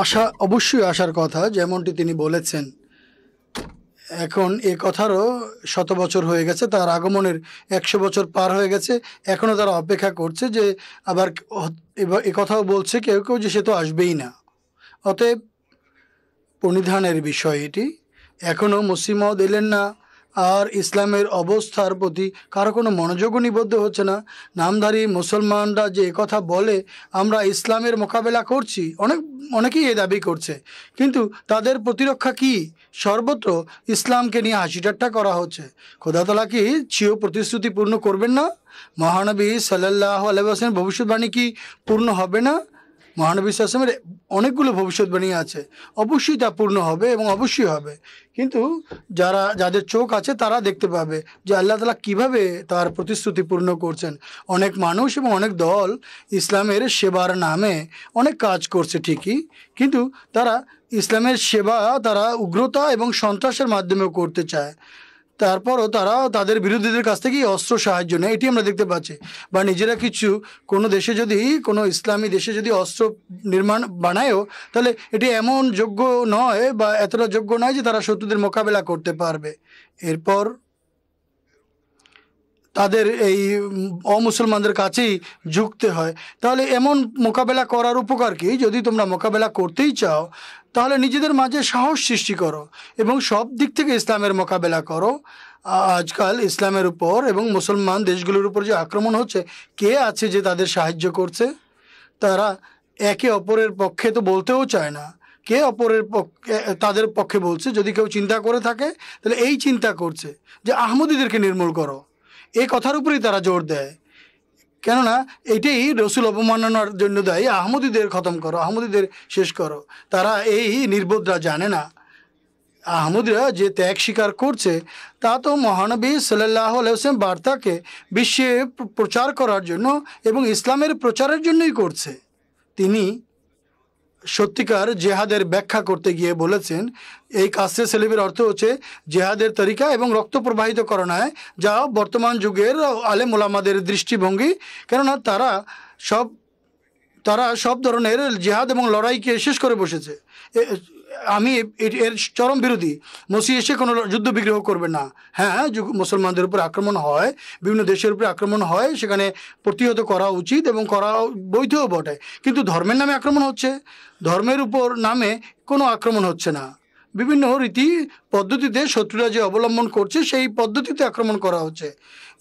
B: আশা অবশ্যই আসার কথা, যেমনটি তিনি বলেছেন। এখন এ কথারও 100 বছর হয়ে গেছে, তার আগমনের 100 বছর পার হয়ে গেছে। এখনও তারা অপেক্ষা করছে যে আবার এ কথাও বলছে কেউ কেউ যে সে তো আসবেই না। অতএব পরিধানের বিষয় এটি। এখনও মুসলিম মহম্মদ এলেন না, আর ইসলামের অবস্থার প্রতি কারো কোনো মনোযোগও নিবদ্ধ হচ্ছে না। নামধারী মুসলমানরা যে কথা বলে আমরা ইসলামের মোকাবেলা করছি, অনেকেই এ দাবি করছে, কিন্তু তাদের প্রতিরক্ষা কি? সর্বত্র ইসলামকে নিয়ে হাসি ঠাট্টা করা হচ্ছে। খোদা তাআলা কি স্বীয় প্রতিশ্রুতি পূর্ণ করবেন না? মহানবী সাল্লাল্লাহু আলাইহি ওয়াসাল্লামের ভবিষ্যৎবাণী কি পূর্ণ হবে না? মহানবী সাল্লাল্লাহু আলাইহি ওয়াসাল্লামের অনেকগুলো ভবিষ্যৎবাণী আছে, অবশ্যই তা পূর্ণ হবে এবং অবশ্যই হবে। কিন্তু যাদের চোখ আছে তারা দেখতে পাবে যে আল্লাহ তাআলা কিভাবে তার প্রতিশ্রুতি পূর্ণ করছেন। অনেক মানুষ এবং অনেক দল ইসলামের সেবার নামে অনেক কাজ করছে ঠিকই, কিন্তু তারা ইসলামের সেবা তারা উগ্রতা এবং সন্ত্রাসের মাধ্যমেও করতে চায়। তারপরও তারা তাদের বিরোধীদের কাছ থেকেই অস্ত্র সাহায্য নেয়, এটি আমরা দেখতে পাচ্ছি। বা নিজেরা কোনো দেশে যদি, কোনো ইসলামী দেশে যদি অস্ত্র বানায়ও, তাহলে এটি এমন যোগ্য নয় বা এতটা যোগ্য নয় যে তারা শত্রুদের মোকাবেলা করতে পারবে। এরপর তাদের এই অমুসলমানদের কাছেই ঝুঁকতে হয়। তাহলে এমন মোকাবেলা করার উপকার কি? যদি তোমরা মোকাবেলা করতেই চাও, তাহলে নিজেদের মাঝে সাহস সৃষ্টি করো এবং সব দিক থেকে ইসলামের মোকাবেলা করো। আজকাল ইসলামের উপর এবং মুসলমান দেশগুলোর উপর যে আক্রমণ হচ্ছে, কে আছে যে তাদের সাহায্য করছে? তারা একে অপরের পক্ষে তো বলতেও চায় না। কে অপরের পক্ষে, তাদের পক্ষে বলছে? যদি কেউ চিন্তা করে থাকে, তাহলে এই চিন্তা করছে যে আহমদীদেরকে নির্মূল করো, এই কথার উপরেই তারা জোর দেয়। কেননা এটাই রসুল অবমাননার জন্য দায়ী। আহমদীদের খতম করো, আহমদীদের শেষ করো। তারা এই নির্বোধরা জানে না আহমদীরা যে ত্যাগ স্বীকার করছে তা তো মহানবী সাল্লাল্লাহু আলাইহি ওয়াসাল্লাম বার্তাকে বিশ্বে প্রচার করার জন্য এবং ইসলামের প্রচারের জন্যই করছে। তিনি সত্যিকার জেহাদের ব্যাখ্যা করতে গিয়ে বলেছেন, এই কাসে সেলিবের অর্থ হচ্ছে জেহাদের তরিকা এবং রক্ত প্রবাহিত করা নয়, যা বর্তমান যুগের আলেম ওলামাদের দৃষ্টিভঙ্গি। কেননা তারা সব ধরনের জেহাদ এবং লড়াইকে শেষ করে বসেছে। আমি এর চরম বিরোধী। মসিহ এসে কোনো যুদ্ধ বিগ্রহ করবে না। হ্যাঁ, মুসলমানদের উপর আক্রমণ হয়, বিভিন্ন দেশের উপরে আক্রমণ হয়, সেখানে প্রতিহত করা উচিত এবং করা বৈধও বটে, কিন্তু ধর্মের নামে আক্রমণ হচ্ছে, ধর্মের উপর নামে কোনো আক্রমণ হচ্ছে না। বিভিন্ন রীতি পদ্ধতিতে শত্রুরা যে অবলম্বন করছে সেই পদ্ধতিতে আক্রমণ করা হচ্ছে।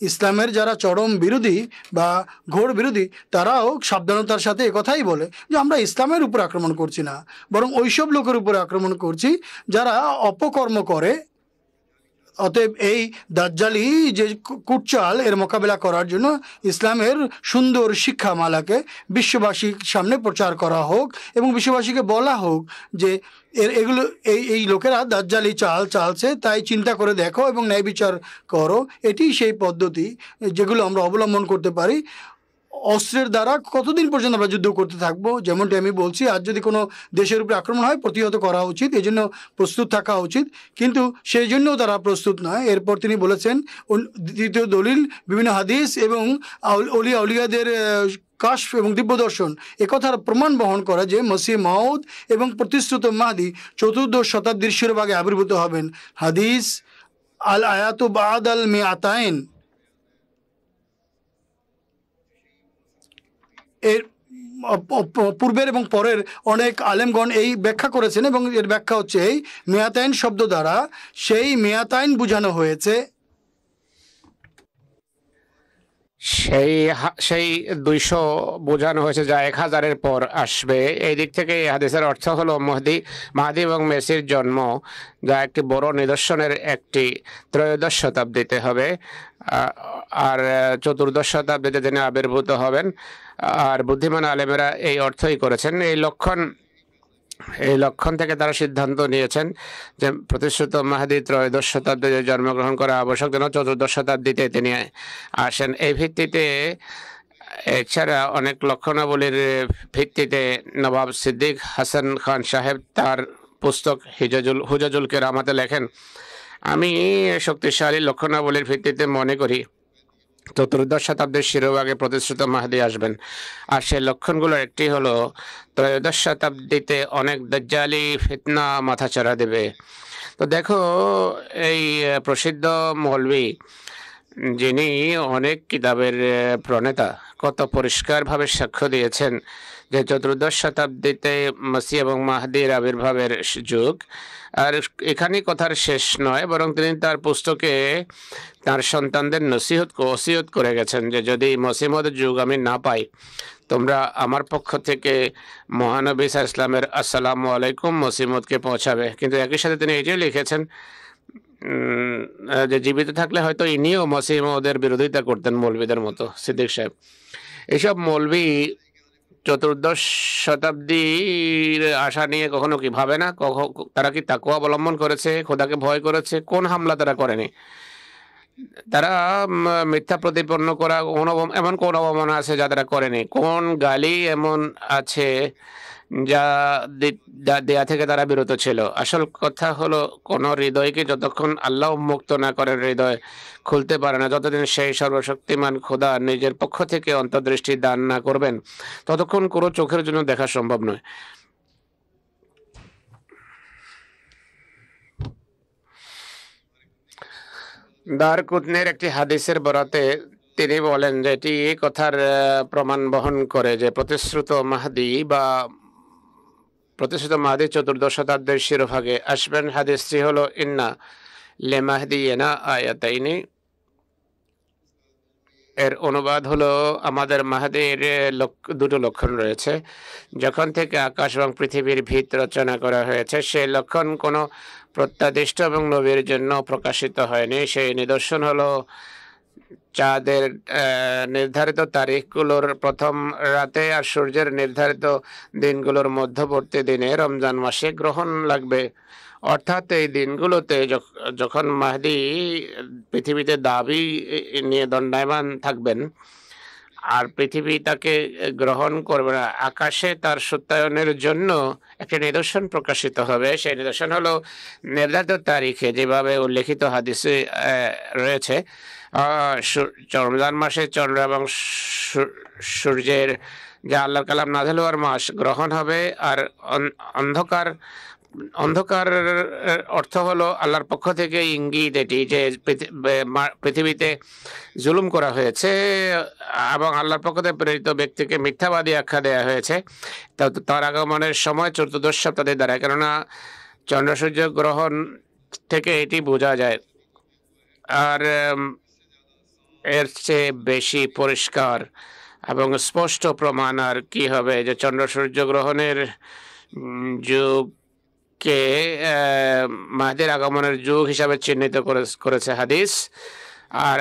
B: ইসলামের যারা চরম বিরোধী বা ঘোর বিরোধী, তারাও সাবধানতার সাথে একথাই বলে যে আমরা ইসলামের উপর আক্রমণ করছি না, বরং ওইসব লোকের উপরে আক্রমণ করছি যারা অপকর্ম করে। অতএব এই দাজ্জালি যে কুটচাল, এর মোকাবেলা করার জন্য ইসলামের সুন্দর শিক্ষামালাকে বিশ্ববাসীর সামনে প্রচার করা হোক এবং বিশ্ববাসীকে বলা হোক যে এগুলো এই লোকেরা দাজ্জালি চাল চালছে, তাই চিন্তা করে দেখো এবং ন্যায় বিচার করো। এটি সেই পদ্ধতি যেগুলো আমরা অবলম্বন করতে পারি। অস্ত্রের দ্বারা কতদিন পর্যন্ত আমরা যুদ্ধ করতে থাকবো? যেমনটি আমি বলছি, আজ যদি কোনো দেশের উপরে আক্রমণ হয়, প্রতিহত করা উচিত, এই জন্য প্রস্তুত থাকা উচিত, কিন্তু সেই জন্যও তারা প্রস্তুত নয়। এরপর তিনি বলেছেন দ্বিতীয় দলিল, বিভিন্ন হাদিস এবং আউলিয়াদের কাশফ এবং দিব্যদর্শন একথার প্রমাণ বহন করে যে মসিহ মাউদ এবং প্রতিশ্রুত মাহদি চতুর্দশ শতাব্দীর শিরোভাগে আবির্ভূত হবেন। হাদিস আল আয়াতু বাদ আল মিয়াতাইন এর পূর্বের এবং পরের অনেক আলেমগণ এই ব্যাখ্যা করেছেন এবং এর ব্যাখ্যা হচ্ছে এই মিয়াতাইন শব্দ দ্বারা সেই মিয়াতাইন বোঝানো হয়েছে
C: সেই 200 বোঝানো হয়েছে যা 1000-এর পর আসবে। এই দিক থেকে এই হাদিসের অর্থ হলো মাহদি এবং মেসির জন্ম, যা একটি বড় নিদর্শনের একটি ত্রয়োদশ শতাব্দীতে হবে, আর চতুর্দশ শতাব্দীতে তিনি আবির্ভূত হবেন। আর বুদ্ধিমান আলেমেরা এই অর্থই করেছেন। এই লক্ষণ থেকে তারা সিদ্ধান্ত নিয়েছেন যে প্রতিশ্রুত মাহদি ত্রয়োদশ শতাব্দীতে জন্মগ্রহণ করা আবশ্যক, যেন চতুর্দশ শতাব্দীতে তিনি আসেন। এই ভিত্তিতে এছাড়া অনেক লক্ষণাবলীর ভিত্তিতে নবাব সিদ্দিক হাসান খান সাহেব তার পুস্তক হুজাজুল কেরামাতে লেখেন, আমি শক্তিশালী লক্ষণাবলীর ভিত্তিতে মনে করি চতুর্দশ শতাব্দীর শিরোভাগে প্রতিশ্রুত মাহদি আসবেন। আর সেই লক্ষণগুলোর একটি হলো ত্রয়োদশ শতাব্দীতে অনেক দাজ্জালি ফিতনা মাথাচাড়া দেবে। তো দেখো, এই প্রসিদ্ধ মৌলভী যিনি অনেক কিতাবের প্রণেতা কত পরিষ্কারভাবে সাক্ষ্য দিয়েছেন যে চতুর্দশ শতাব্দীতে মসিহ এবং মাহদির আবির্ভাবের যুগ। আর এখানে কথার শেষ নয়, বরং তিনি তার পুস্তকে তার সন্তানদের ওসিয়ত করে গেছেন যে যদি মসিহদের যুগ আমি না পাই, তোমরা আমার পক্ষ থেকে মহানবী ইসলামের আসসালামু আলাইকুম মসিহকে পৌঁছাবে। কিন্তু একই সাথে তিনি এটিও লিখেছেন যে জীবিত থাকলে হয়তো ইনিও মসিহদের বিরোধিতা করতেন মৌলবীদের মতো। সিদ্দিক সাহেব এইসব মৌলবী চতুর্দশ শতাব্দীর আশা নিয়ে কখনো কি ভাবে না? তারা কি তাকওয়া অবলম্বন করেছে, খোদাকে ভয় করেছে? কোন হামলা তারা করেনি? তারা মিথ্যা প্রতিপন্ন করা এমন কোন অবমাননা আছে যা তারা করেনি? কোন গালি এমন আছে যা দেয়া থেকে তারা বিরত ছিল? আসল কথা হলো, কোন হৃদয়কে যতক্ষণ আল্লাহ উন্মুক্ত না করেন হৃদয় খুলতে পারে না, যতদিন সেই সর্বশক্তিমান খোদা নিজের পক্ষ থেকে অন্তর্দৃষ্টি দান না করবেন ততক্ষণ কোনো চোখের জন্য দেখা সম্ভব নয়। দারকুতনির একটি হাদিসের বরাতে তিনি বলেন যে এটি এই কথার প্রমাণ বহন করে যে প্রতিশ্রুত মাহদি চতুর্দশ শতাব্দীর শিরোভাগে আসবেন। হাদিসটি হলো ইন্না লে মাহদিয়িনা আয়াতাইনি। এর অনুবাদ হলো, আমাদের মাহদির দুটো লক্ষণ রয়েছে। যখন থেকে আকাশ এবং পৃথিবীর ভিত রচনা করা হয়েছে, সেই লক্ষণ কোনো প্রত্যাদিষ্ট এবং নবীর জন্য প্রকাশিত হয়নি। সেই নিদর্শন হলো চাঁদের নির্ধারিত তারিখগুলোর প্রথম রাতে আর সূর্যের নির্ধারিত দিনগুলোর মধ্যবর্তী দিনে রমজান মাসে গ্রহণ লাগবে। অর্থাৎ এই দিনগুলোতে যখন মাহদি পৃথিবীতে দাবি নিয়ে দণ্ডায়মান থাকবেন আর পৃথিবী তাকে গ্রহণ করবে না, আকাশে তার সত্যায়নের জন্য একটি নিদর্শন প্রকাশিত হবে। সেই নিদর্শন হলো নির্ধারিত তারিখে যেভাবে উল্লেখিত হাদিসে রয়েছে, রমজান মাসে চন্দ্র এবং সূর্যের যা আল্লাহর কালাম নাযিল হওয়ার মাস গ্রহণ হবে। আর অন্ধকার অর্থ হলো আল্লাহর পক্ষ থেকে ইঙ্গিত এটি যে পৃথিবীতে জুলুম করা হয়েছে এবং আল্লাহর পক্ষ থেকে প্রেরিত ব্যক্তিকে মিথ্যাবাদী আখ্যা দেওয়া হয়েছে। তার আগমনের সময় চতুর্দশ শতাব্দী দাঁড়ায়, কেননা চন্দ্র সূর্য গ্রহণ থেকে এটি বোঝা যায়। আর এর চেয়ে বেশি পরিষ্কার এবং স্পষ্ট প্রমাণ আর কি হবে যে চন্দ্র সূর্য গ্রহণের যুগকে মাহদির আগমনের যুগ হিসাবে চিহ্নিত করেছে হাদিস। আর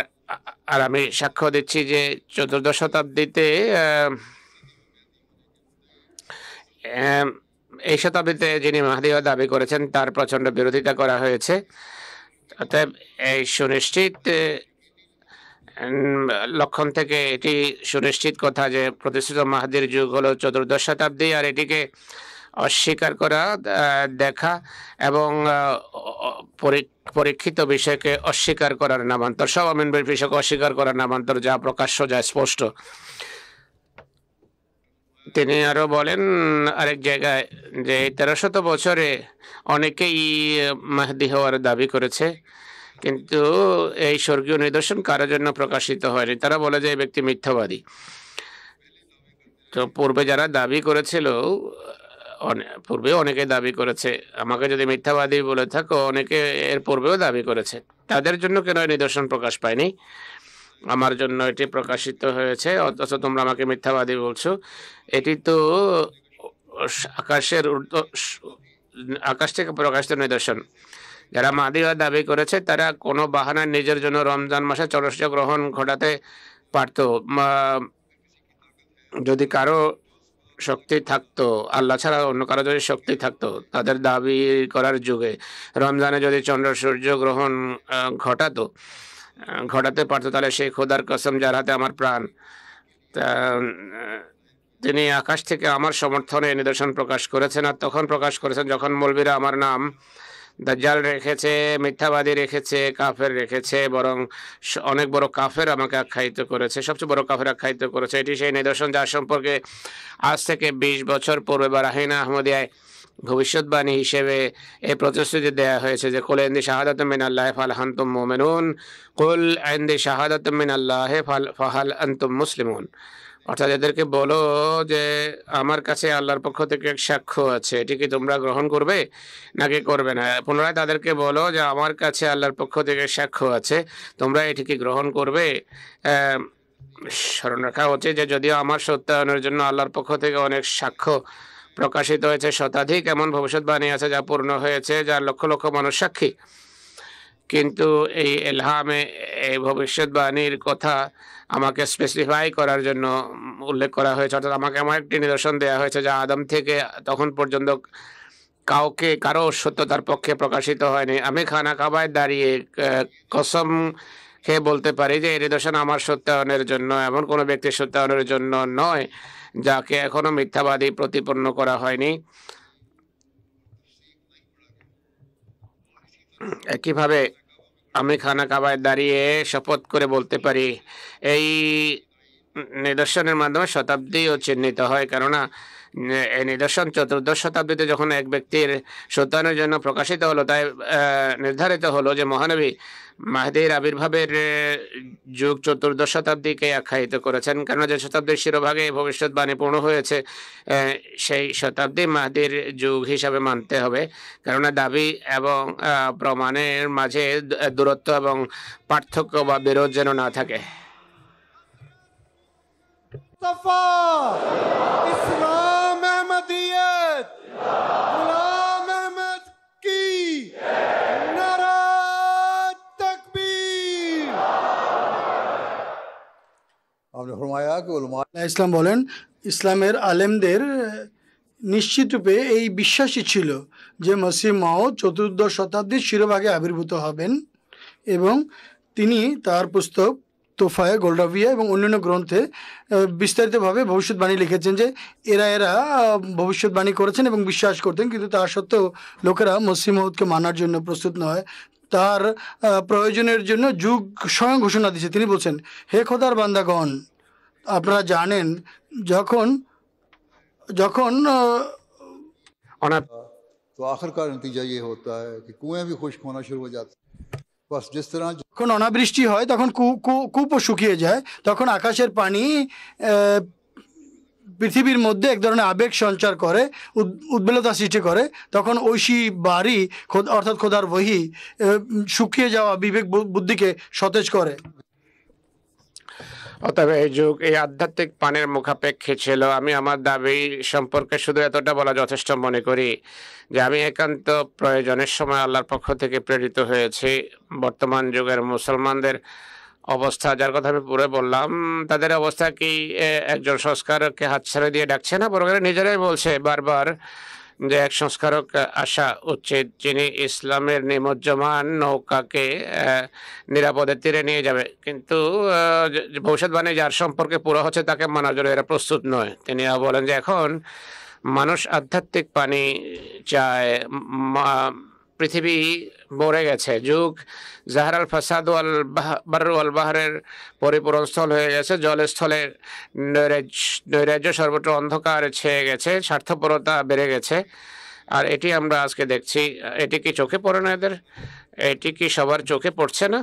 C: আমি সাক্ষ্য দিচ্ছি যে চতুর্দশ শতাব্দীতে এই শতাব্দীতে যিনি মাহদি দাবি করেছেন তার প্রচণ্ড বিরোধিতা করা হয়েছে। অতএব এই সুনিশ্চিত লক্ষণ থেকে এটি সুনিশ্চিত কথা যে প্রতিষ্ঠিত মাহদির যুগ হলো চতুর্দশ শতাব্দী। আর এটিকে অস্বীকার করা, দেখা এবং পরীক্ষিত বিষয়কে অস্বীকার করার নামান্তর, সব আমিন বিষয়কে অস্বীকার করার নামান্তর, যা প্রকাশ্য, যা স্পষ্ট। তিনি আরো বলেন আরেক জায়গায় যে 1300 বছরে অনেকেই মাহদি হওয়ার দাবি করেছে, কিন্তু এই স্বর্গীয় নিদর্শন কারোর জন্য প্রকাশিত হয়নি। তারা বলে যে এই ব্যক্তি মিথ্যাবাদী। তো পূর্বে যারা দাবি করেছিল, পূর্বে অনেকে দাবি করেছে, আমাকে যদি মিথ্যাবাদী বলে থাকো, অনেকে এর পূর্বেও দাবি করেছে, তাদের জন্য কেন এই নিদর্শন প্রকাশ পায়নি? আমার জন্য এটি প্রকাশিত হয়েছে, অথচ তোমরা আমাকে মিথ্যাবাদী বলছো। এটি তো আকাশ থেকে প্রকাশিত নিদর্শন। যারা মাহদিওয়াদ দাবি করেছে তারা কোনো বাহানায় নিজের জন্য রমজান মাসে চন্দ্রসূর্য গ্রহণ ঘটাতে পারত। যদি কারো শক্তি থাকতো, আল্লাহ ছাড়া অন্য কারো যদি শক্তি থাকতো, তাদের দাবি করার যুগে রমজানে যদি চন্দ্র সূর্য গ্রহণ ঘটাতে পারতো, তাহলে সেই খোদার কসম যার হাতে আমার প্রাণ, তিনি আকাশ থেকে আমার সমর্থনে নিদর্শন প্রকাশ করেছেন। আর তখন প্রকাশ করেছেন যখন মৌলবীরা আমার নাম দাজ্জাল রেখেছে, মিথ্যাবাদী রেখেছে, কাফের রেখেছে, বরং অনেক বড় কাফের আমাকে আখ্যায়িত করেছে, সবচেয়ে বড় কাফের আখ্যায়িত করেছে। এটি সেই নিদর্শন যার সম্পর্কে আজ থেকে 20 বছর পূর্বে বারাহিনা আহমদিয়ায় ভবিষ্যৎবাণী হিসেবে এই প্রতিশ্রুতি দেওয়া হয়েছে যে কুল ইনদি শাহাদাতুম মিনাল্লাহ ফাহাল আনতুম মুমিনুন, কুল ইনদি শাহাদাতুম মিনাল্লাহ ফাহাল আনতুম মুসলিমুন। অর্থাৎ এদেরকে বলো যে আমার কাছে আল্লাহর পক্ষ থেকে এক সাক্ষ্য আছে, এটি কি তোমরা গ্রহণ করবে নাকি করবে না? পুনরায় তাদেরকে বলো যে আমার কাছে আল্লাহর পক্ষ থেকে সাক্ষ্য আছে, তোমরা এটি কি গ্রহণ করবে? স্মরণ রাখা উচিত যে যদিও আমার সত্যায়নের জন্য আল্লাহর পক্ষ থেকে অনেক সাক্ষ্য প্রকাশিত হয়েছে, শতাধিক এমন ভবিষ্যৎবাণী আছে যা পূর্ণ হয়েছে, যার লক্ষ লক্ষ মানুষ সাক্ষী, কিন্তু এই এলহামে এই ভবিষ্যৎবাণীর কথা আমাকে স্পেসিফাই করার জন্য উল্লেখ করা হয়েছে। অর্থাৎ আমাকে এমন একটি নিদর্শন দেওয়া হয়েছে যা আদম থেকে তখন পর্যন্ত কারো সত্যতার পক্ষে প্রকাশিত হয়নি। আমি খানা কাবায় দাঁড়িয়ে কসম খেয়ে বলতে পারি যে এই নিদর্শন আমার সত্যায়নের জন্য, এমন কোনো ব্যক্তির সত্যায়নের জন্য নয় যাকে এখনো মিথ্যাবাদী প্রতিপন্ন করা হয়নি। একইভাবে আমি খানা কাবায় দাঁড়িয়ে শপথ করে বলতে পারি এই নিদর্শনের মাধ্যমে শতাব্দীও চিহ্নিত হয়, কেননা এই নিদর্শন 14দশ শতাব্দীতে যখন এক ব্যক্তির সত্যায়নের জন্য প্রকাশিত হলো, তাই নির্ধারিত হলো যে মহানবী মাহদির আবির্ভাবের যুগ 14দশ শতাব্দীকে আখ্যায়িত করেছেন, কেননা যে শতাব্দীর শিরোভাগে ভবিষ্যৎবাণী পূর্ণ হয়েছে সেই শতাব্দী মাহদির যুগ হিসাবে মানতে হবে, কেননা দাবি এবং প্রমাণের মাঝে দূরত্ব এবং পার্থক্য বা বিরোধ যেন না থাকে।
A: इस्लाम अहमदियत, गुलाम अहमद की नारा तकबीर। आपने फरमाया कि उलमा
B: ইসলাম বলেন ইসলামের আলেমদের নিশ্চিত রূপে এই বিশ্বাসী ছিল যে মসিহ মাউদ 14দশ শতাব্দীর শিরোভাগে আবির্ভূত হবেন, এবং তিনি তার পুস্তক তোফায়ে গোল্ডাভিয়া এবং অন্যান্য গ্রন্থে বিস্তারিতভাবে ভবিষ্যৎবাণী লিখেছেন যে এরা ভবিষ্যৎবাণী করেছেন এবং বিশ্বাস করতেন, কিন্তু তা সত্ত্বেও লোকেরা মসিহ মাউদকে মানার জন্য প্রস্তুত নয়। তার প্রয়োজনের জন্য যুগ স্বয়ং ঘোষণা দিয়েছে। তিনি বলছেন, হে খোদার বান্দাগণ, আপনারা জানেন যখন
A: तो आखिर का नतीजा ये होता है कि कुएं भी खुश्क होना शुरू हो जाते हैं। बस जिस तरह
B: যখন অনাবৃষ্টি হয় তখন কূপও শুকিয়ে যায়, তখন আকাশের পানি পৃথিবীর মধ্যে এক ধরনের আবেগ সঞ্চার করে, উদ্বেলতা সৃষ্টি করে, তখন ঐশী বাড়ি অর্থাৎ খোদার ওহী শুকিয়ে যাওয়া বিবেক বুদ্ধিকে সতেজ করে।
C: অতএব এই যুগ এই আধ্যাত্মিক পানের মুখাপেক্ষী ছিল। আমি আমার দাবি সম্পর্কে শুধু এতটা বলা যথেষ্ট মনে করি যে আমি একান্ত প্রয়োজনের সময় আল্লাহর পক্ষ থেকে প্রেরিত হয়েছি। বর্তমান যুগের মুসলমানদের অবস্থা, যার কথা আমি পুরো বললাম, তাদের অবস্থা কি একজন সংস্কারককে হাত ছেড়ে দিয়ে ডাকছে না, বরং নিজেরাই বলছে বারবার যে এক সংস্কারক আসা উচিত যিনি ইসলামের নিমজ্জমান নৌকাকে নিরাপদে তীরে নিয়ে যাবে, কিন্তু ভবিষ্যৎবাণী যার সম্পর্কে পুরো হচ্ছে তাকে মানার জন্য এরা প্রস্তুত নয়। তিনি বলেন যে এখন মানুষ আধ্যাত্মিক পানি চায়, পৃথিবী মরে গেছে, যুগ জাহারাল ফাসাদ ওয়াল বাররু ওয়াল বাহরের পরিপূরণ স্থল হয়ে গেছে, জলস্থলের নৈরাজ্য সর্বত্র অন্ধকার ছেয়ে গেছে, স্বার্থপরতা বেড়ে গেছে। আর এটি আমরা আজকে দেখছি। এটি কি চোখে পড়ে না এদের? এটি কি সবার চোখে পড়ছে না?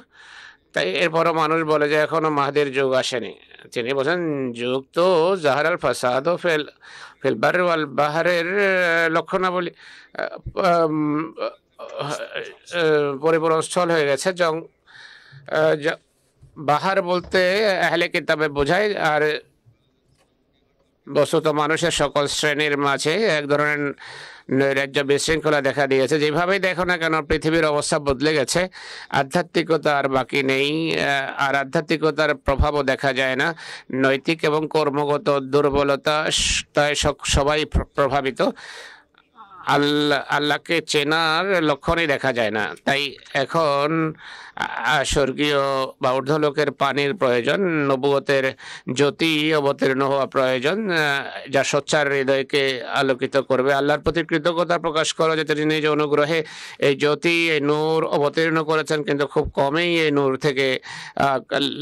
C: তাই এরপরও মানুষ বলে যে এখনো মাহদির যুগ আসেনি। তিনি বলছেন যুগ তো জাহারাল ফাসাদ ও ফিল বাররি ওয়াল বাহরের লক্ষণাবলী পরিপূরণ স্থল হয়ে গেছে। বাহার বলতে আহলে কিতাবে বোঝায়, আর বস্তুত মানুষের সকল শ্রেণীর মাঝে এক ধরনের নৈরাজ্য বিশৃঙ্খলা দেখা দিয়েছে। যেভাবেই দেখো না কেন পৃথিবীর অবস্থা বদলে গেছে, আধ্যাত্মিকতা আর বাকি নেই, আর আধ্যাত্মিকতার প্রভাবও দেখা যায় না। নৈতিক এবং কর্মগত দুর্বলতা তাই সবাই প্রভাবিত। আল্লাহকে চেনার লক্ষণই দেখা যায় না। তাই এখন স্বর্গীয় বা ঊর্ধ্বলোকের পানির প্রয়োজন, নবুয়তের জ্যোতি অবতীর্ণ হওয়া প্রয়োজন, যা সোচ্চার হৃদয়কে আলোকিত করবে। আল্লাহর প্রতি কৃতজ্ঞতা প্রকাশ করো যে তিনি নিজ অনুগ্রহে এই জ্যোতি, এই নূর অবতীর্ণ করেছেন, কিন্তু খুব কমই এই নূর থেকে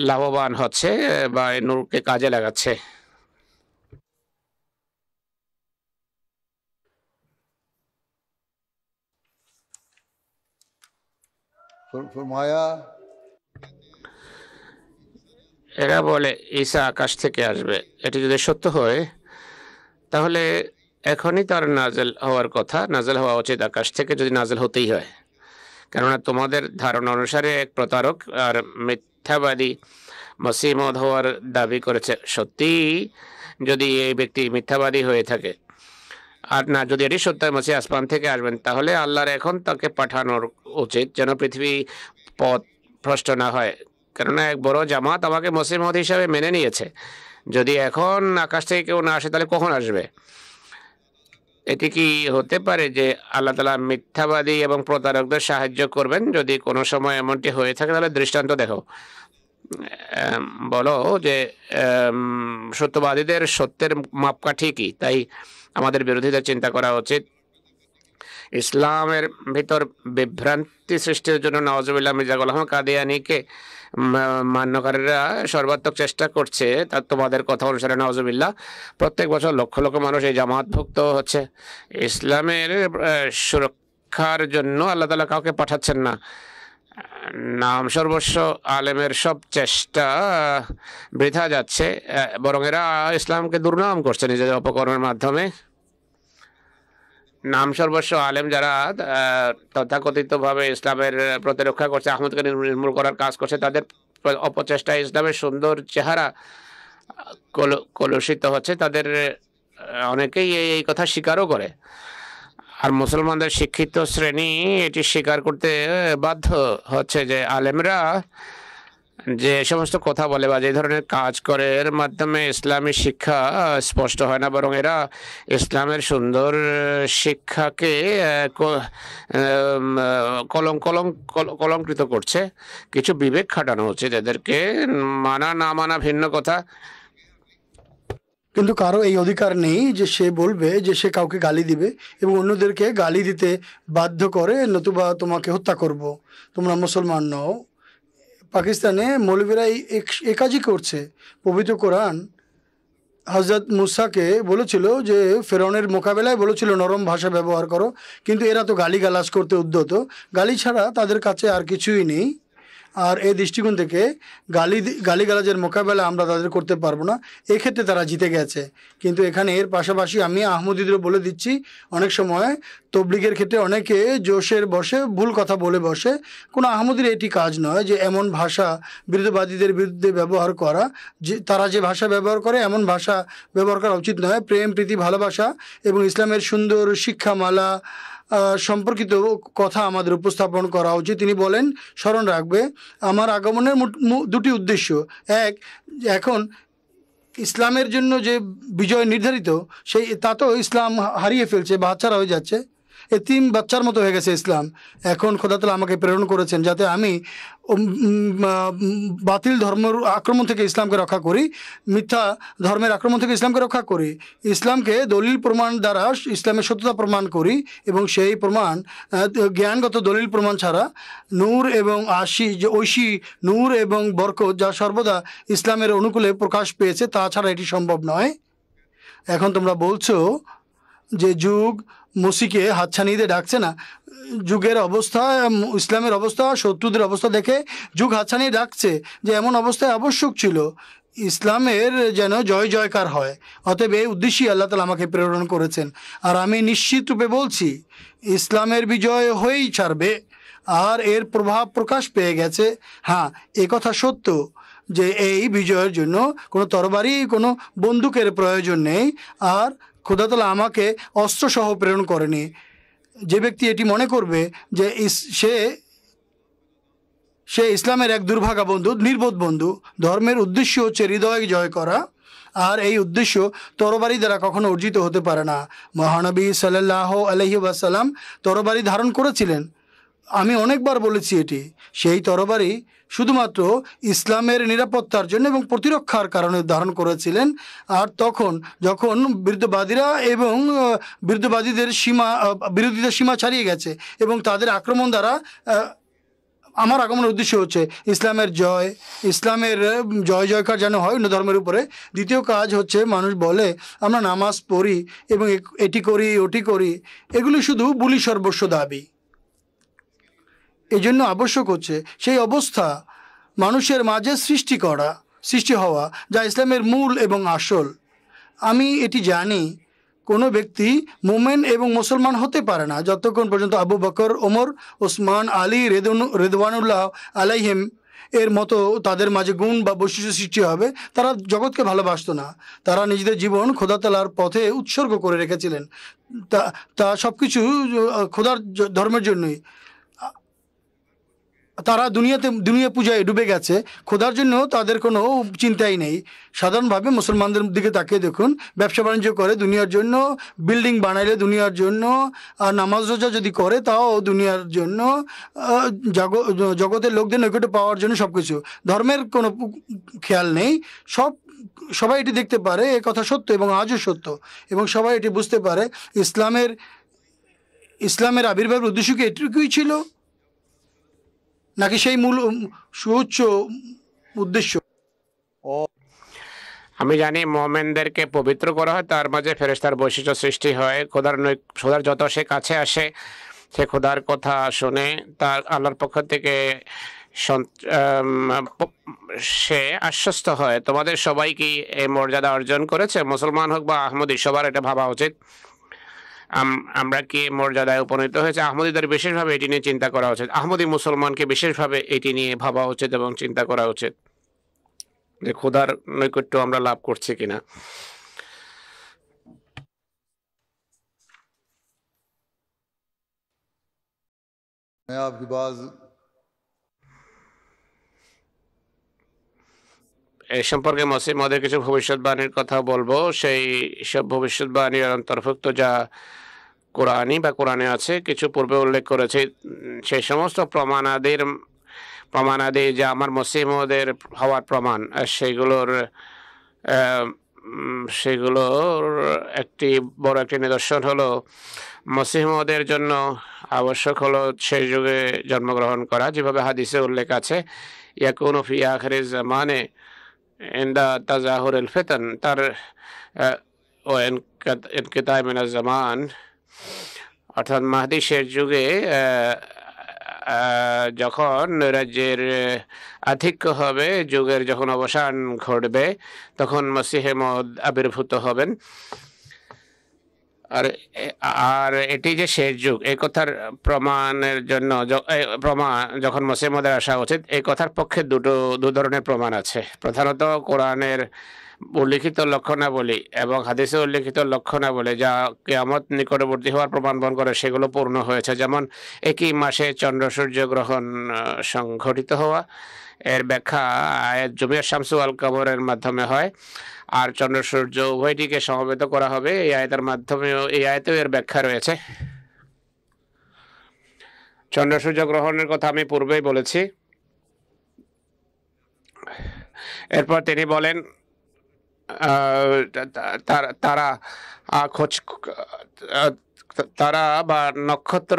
C: লাভবান হচ্ছে বা এই নূরকে কাজে লাগাচ্ছে।
A: फरमाया
C: এরা বলে ঈসা আকাশ থেকে আসবে। এটি যদি সত্য হয় তাহলে এখনই তার নাজেল হওয়ার কথা, নাজেল হওয়া উচিত আকাশ থেকে, যদি নাজেল হতেই হয়। কেননা তোমাদের ধারণা অনুসারে এক প্রতারক আর মিথ্যাবাদী মসীহ মওউদ হওয়ার দাবি করেছে। সত্যি যদি এই ব্যক্তি মিথ্যাবাদী হয়ে থাকে, আর না যদি এটি সত্য মসীহ আসমান থেকে আসবেন, তাহলে আল্লাহর এখন তাকে পাঠানোর উচিত, যেন পৃথিবী পথ ভ্রষ্ট না হয়। কেননা এক বড় জামাত আমাকে মসীহ মওউদ হিসাবে মেনে নিয়েছে। যদি এখন আকাশ থেকে কেউ না আসে তাহলে কখন আসবে? এটি কি হতে পারে যে আল্লাহ তাআলা মিথ্যাবাদী এবং প্রতারকদের সাহায্য করবেন? যদি কোনো সময় এমনটি হয়ে থাকে তাহলে দৃষ্টান্ত দেখো। বলো যে সত্যবাদীদের সত্যের মাপকাঠি কি? তাই আমাদের বিরোধীদের চিন্তা করা উচিত। ইসলামের ভিতর বিভ্রান্তি সৃষ্টির জন্য নওয়াজুবিল্লাহ মির্জা গোলাম কাদিয়ানীকে মান্যকারীরা সর্বাত্মক চেষ্টা করছে। তা তোমাদের কথা অনুসারে নওয়াজুবিল্লাহ প্রত্যেক বছর লক্ষ লক্ষ মানুষ এই জামাতভুক্ত হচ্ছে। ইসলামের সুরক্ষার জন্য আল্লাহ তাআলা কাউকে পাঠাচ্ছেন না। নাম সর্বস্ব আলেমের সব চেষ্টা বৃথা যাচ্ছে, বরং এরা ইসলামকে দুর্নাম করছে নিজেদের অপকর্মের মাধ্যমে। নাম সর্বস্ব আলেম যারা তথাকথিতভাবে ইসলামের প্রতিরক্ষা করছে, আহমদকে নির্মূল করার কাজ করছে, তাদের অপচেষ্টায় ইসলামের সুন্দর চেহারা কলুষিত হচ্ছে। তাদের অনেকেই এই কথা স্বীকারও করে, আর মুসলমানদের শিক্ষিত শ্রেণী এটি স্বীকার করতে বাধ্য হচ্ছে যে আলেমরা যে সমস্ত কথা বলে বা যে ধরনের কাজ করে এর মাধ্যমে ইসলামী শিক্ষা স্পষ্ট হয় না, বরং এরা ইসলামের সুন্দর শিক্ষাকে কলঙ্কিত করছে। কিছু বিবেক খাটানো উচিত এদেরকে। মানা না মানা ভিন্ন কথা,
B: কিন্তু কারো এই অধিকার নেই যে সে বলবে যে সে কাউকে গালি দিবে এবং অন্যদেরকে গালি দিতে বাধ্য করে, নতুবা তোমাকে হত্যা করব, তোমরা মুসলমান নও। পাকিস্তানে মৌলবীরা এই কাজই করছে। পবিত্র কোরআন হযরত মুসাকে বলেছিল যে ফেরাউনের মোকাবেলায় বলেছিল নরম ভাষা ব্যবহার করো, কিন্তু এরা তো গালিগালাজ করতে উদ্যত। গালি ছাড়া তাদের কাছে আর কিছুই নেই। আর এই দৃষ্টিকোণ থেকে গালিগালাজের মোকাবেলা আমরা তাদের করতে পারবো না, এক্ষেত্রে তারা জিতে গেছে। কিন্তু এখানে এর পাশাপাশি আমি আহমদীদের বলে দিচ্ছি, অনেক সময় তবলিগের ক্ষেত্রে অনেকে জোশের বসে ভুল কথা বলে বসে। কোনো আহমদীর এটি কাজ নয় যে এমন ভাষা বিরুদ্ধবাদীদের বিরুদ্ধে ব্যবহার করা, যে তারা যে ভাষা ব্যবহার করে এমন ভাষা ব্যবহার করা উচিত নয়। প্রেম, প্রীতি, ভালোবাসা এবং ইসলামের সুন্দর শিক্ষামালা সম্পর্কিত কথা আমাদের উপস্থাপন করা উচিত। তিনি বলেন, স্মরণ রাখবে আমার আগমনের দুটি উদ্দেশ্য। এক, এখন ইসলামের জন্য যে বিজয় নির্ধারিত তা তো ইসলাম হারিয়ে ফেলছে বা হাতছাড়া হয়ে যাচ্ছে। এতিম বাচ্চার মতো হয়ে গেছে ইসলাম। এখন খোদা তাআলা আমাকে প্রেরণ করেছেন যাতে আমি বাতিল ধর্মের আক্রমণ থেকে ইসলামকে রক্ষা করি, মিথ্যা ধর্মের আক্রমণ থেকে ইসলামকে রক্ষা করি, ইসলামকে দলিল প্রমাণ দ্বারা ইসলামের সত্যতা প্রমাণ করি এবং সেই প্রমাণ জ্ঞানগত দলিল প্রমাণ ছাড়া নূর এবং ঐশী নূর এবং বরকত যা সর্বদা ইসলামের অনুকূলে প্রকাশ পেয়েছে তাছাড়া এটি সম্ভব নয়। এখন তোমরা বলছো যে যুগ মসিকে হাতছানিতে ডাকছে না। যুগের অবস্থা, ইসলামের অবস্থা, শত্রুদের অবস্থা দেখে যুগ হাতছানি ডাকছে যে এমন অবস্থায় আবশ্যক ছিল ইসলামের যেন জয় জয়কার হয়। অতএব এই উদ্দেশ্যেই আল্লাহ তাআলা আমাকে প্রেরণ করেছেন। আর আমি নিশ্চিত রূপে বলছি ইসলামের বিজয় হয়েই ছাড়বে আর এর প্রভাব প্রকাশ পেয়ে গেছে। হ্যাঁ, এ কথা সত্য যে এই বিজয়ের জন্য কোনো তরবারি, কোনো বন্দুকের প্রয়োজন নেই। আর খোদা তাআলা আমাকে অস্ত্রসহ প্রেরণ করেনি। যে ব্যক্তি এটি মনে করবে যে সে ইসলামের এক দুর্ভাগা বন্ধু, নির্বোধ বন্ধু, ধর্মের উদ্দেশ্য হচ্ছে হৃদয় জয় করা, আর এই উদ্দেশ্য তরবারি দ্বারা কখনো অর্জিত হতে পারে না। মহানবী সাল্লাল্লাহু আলাইহি ওয়াসাল্লাম তরবারি ধারণ করেছিলেন। আমি অনেকবার বলেছি এটি। সেই তরবারি শুধুমাত্র ইসলামের নিরাপত্তার জন্য এবং প্রতিরক্ষার কারণে ধারণ করেছিলেন। আর তখন যখন বিরুদ্ধবাদীরা এবং বিরুদ্ধবাদীদের বিরোধীদের সীমা ছাড়িয়ে গেছে এবং তাদের আক্রমণ দ্বারা আমার আগমনের উদ্দেশ্য হচ্ছে ইসলামের জয়, ইসলামের জয় জয়কার যেন হয় অন্য ধর্মের উপরে। দ্বিতীয় কাজ হচ্ছে মানুষ বলে আমরা নামাজ পড়ি এবং এটি করি ওটি করি, এগুলি শুধু বুলি সর্বস্ব দাবি। এই জন্য আবশ্যক হচ্ছে সেই অবস্থা মানুষের মাঝে সৃষ্টি হওয়া যা ইসলামের মূল এবং আসল। আমি এটি জানি কোনো ব্যক্তি মোমেন এবং মুসলমান হতে পারে না যতক্ষণ পর্যন্ত আবু বকর, ওমর, ওসমান, আলী রেদওয়ানুল্লাহ আলাইহিম এর মতো তাদের মাঝে গুণ বা বৈশিষ্ট্য সৃষ্টি হবে। তারা জগৎকে ভালোবাসতো না। তারা নিজেদের জীবন খোদা তাআলার পথে উৎসর্গ করে রেখেছিলেন। তা সব কিছু খোদার ধর্মের জন্যই। তারা দুনিয়া পূজায় ডুবে গেছে। খোদার জন্য তাদের কোনো চিন্তাই নেই। সাধারণভাবে মুসলমানদের দিকে তাকিয়ে দেখুন, ব্যবসা বাণিজ্য করে দুনিয়ার জন্য, বিল্ডিং বানাইলে দুনিয়ার জন্য, আর নামাজ রোজা যদি করে তাও দুনিয়ার জন্য, জগতের লোকদের নৈকট্য পাওয়ার জন্য, সব কিছু। ধর্মের কোনো খেয়াল নেই। সবাই এটি দেখতে পারে, এ কথা সত্য এবং আজও সত্য, এবং সবাই এটি বুঝতে পারে ইসলামের আবির্ভাবের উদ্দেশ্য কি এটুকুই ছিল নাকি সেই মূল সুউচ্চ উদ্দেশ্য?
C: আমি জানি মোমেনদেরকে পবিত্র করা হয়, তার মাঝে ফেরেশতার বৈশিষ্ট্য সৃষ্টি হয়। খোদার যত সে কাছে আসে, সে খোদার কথা শুনে, তার আল্লাহর পক্ষ থেকে সে আশ্বস্ত হয়। তোমাদের সবাই কি এই মর্যাদা অর্জন করেছে? মুসলমান হোক বা আহমদী, সবার এটা ভাবা উচিত। আমরা কি মর্যাদায় উপনীত হয়েছে? আহমদীদের বিশেষভাবে এটি নিয়ে চিন্তা করা উচিত। আহমদী মুসলমানকে বিশেষভাবে এটি নিয়ে ভাবা উচিত এবং চিন্তা করা উচিত যে খোদার নৈকট্য আমরা লাভ করছি কিনা।
A: मैं आपकी बात
C: এই সম্পর্কে মসিহ মদের কিছু ভবিষ্যৎবাণীর কথা বলবো। সেই সব ভবিষ্যৎবাণীর অন্তর্ভুক্ত যা কোরআনী বা কোরআনে আছে, কিছু পূর্বে উল্লেখ করেছে, সেই সমস্ত প্রমাণাদি যা আমার মসিহ মদের হওয়ার প্রমাণ, সেগুলোর একটি বড় একটি নিদর্শন হলো মসিহ মদের জন্য আবশ্যক হলো সেই যুগে জন্মগ্রহণ করা, যেভাবে হাদিসে উল্লেখ আছে, ইয়াকুনু ফি আখিরিজ জামানে ইনদা তাজাহুরুল ফিতান তার ও ইনকিতাই মিনাজ জামান, অর্থাৎ মাহদী শেষ যুগে যখন নৈরাজ্যের আধিক্য হবে, যুগের যখন অবসান ঘটবে, তখন মসিহে মওদ আবির্ভূত হবেন। আর এটি যে শেষ যুগ, এই কথার প্রমাণের জন্য যখন মসিহ মওদের আসা উচিত, এই কথার পক্ষে দু ধরনের প্রমাণ আছে। প্রধানত কোরআনের উল্লিখিত লক্ষণাবলী এবং হাদিসে উল্লিখিত লক্ষণাবলী যা কিয়ামত নিকটবর্তী হওয়ার প্রমাণ বহন করে, সেগুলো পূর্ণ হয়েছে। যেমন একই মাসে চন্দ্র সূর্য গ্রহণ সংঘটিত হওয়া, এর ব্যাখ্যা আয়াত জুমিয়া শামসু আল কমরের মাধ্যমে হয়। আর চন্দ্র সূর্য উভয়টিকে সমবেত করা হবে, এই আয়াতের মাধ্যমেও, এই আয়াতেও এর ব্যাখ্যা রয়েছে। চন্দ্র সূর্য গ্রহণের কথা আমি পূর্বেই বলেছি। এরপর তিনি বলেন তারা খোঁজ তারা বা নক্ষত্র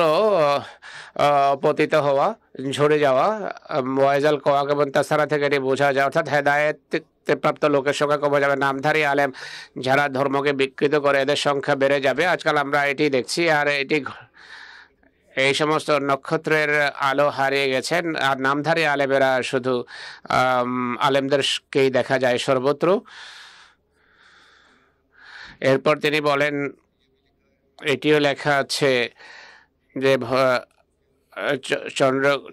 C: পতিত হওয়া, ঝরে যাওয়া, ওয়াইজাল কোয়াক এবং তাছাড়া থেকে এটি বোঝা যায়, অর্থাৎ হেদায়েত প্রাপ্ত লোকের সংখ্যা কমে যাবে। নামধারী আলেম যারা ধর্মকে বিকৃত করে এদের সংখ্যা বেড়ে যাবে। আজকাল আমরা এটি দেখছি। আর এই সমস্ত নক্ষত্রের আলো হারিয়ে গেছেন, আর নামধারী আলেমেরা শুধু আলেমদেরকেই দেখা যায় সর্বত্র। এরপর তিনি বলেন, এটিও লেখা আছে যে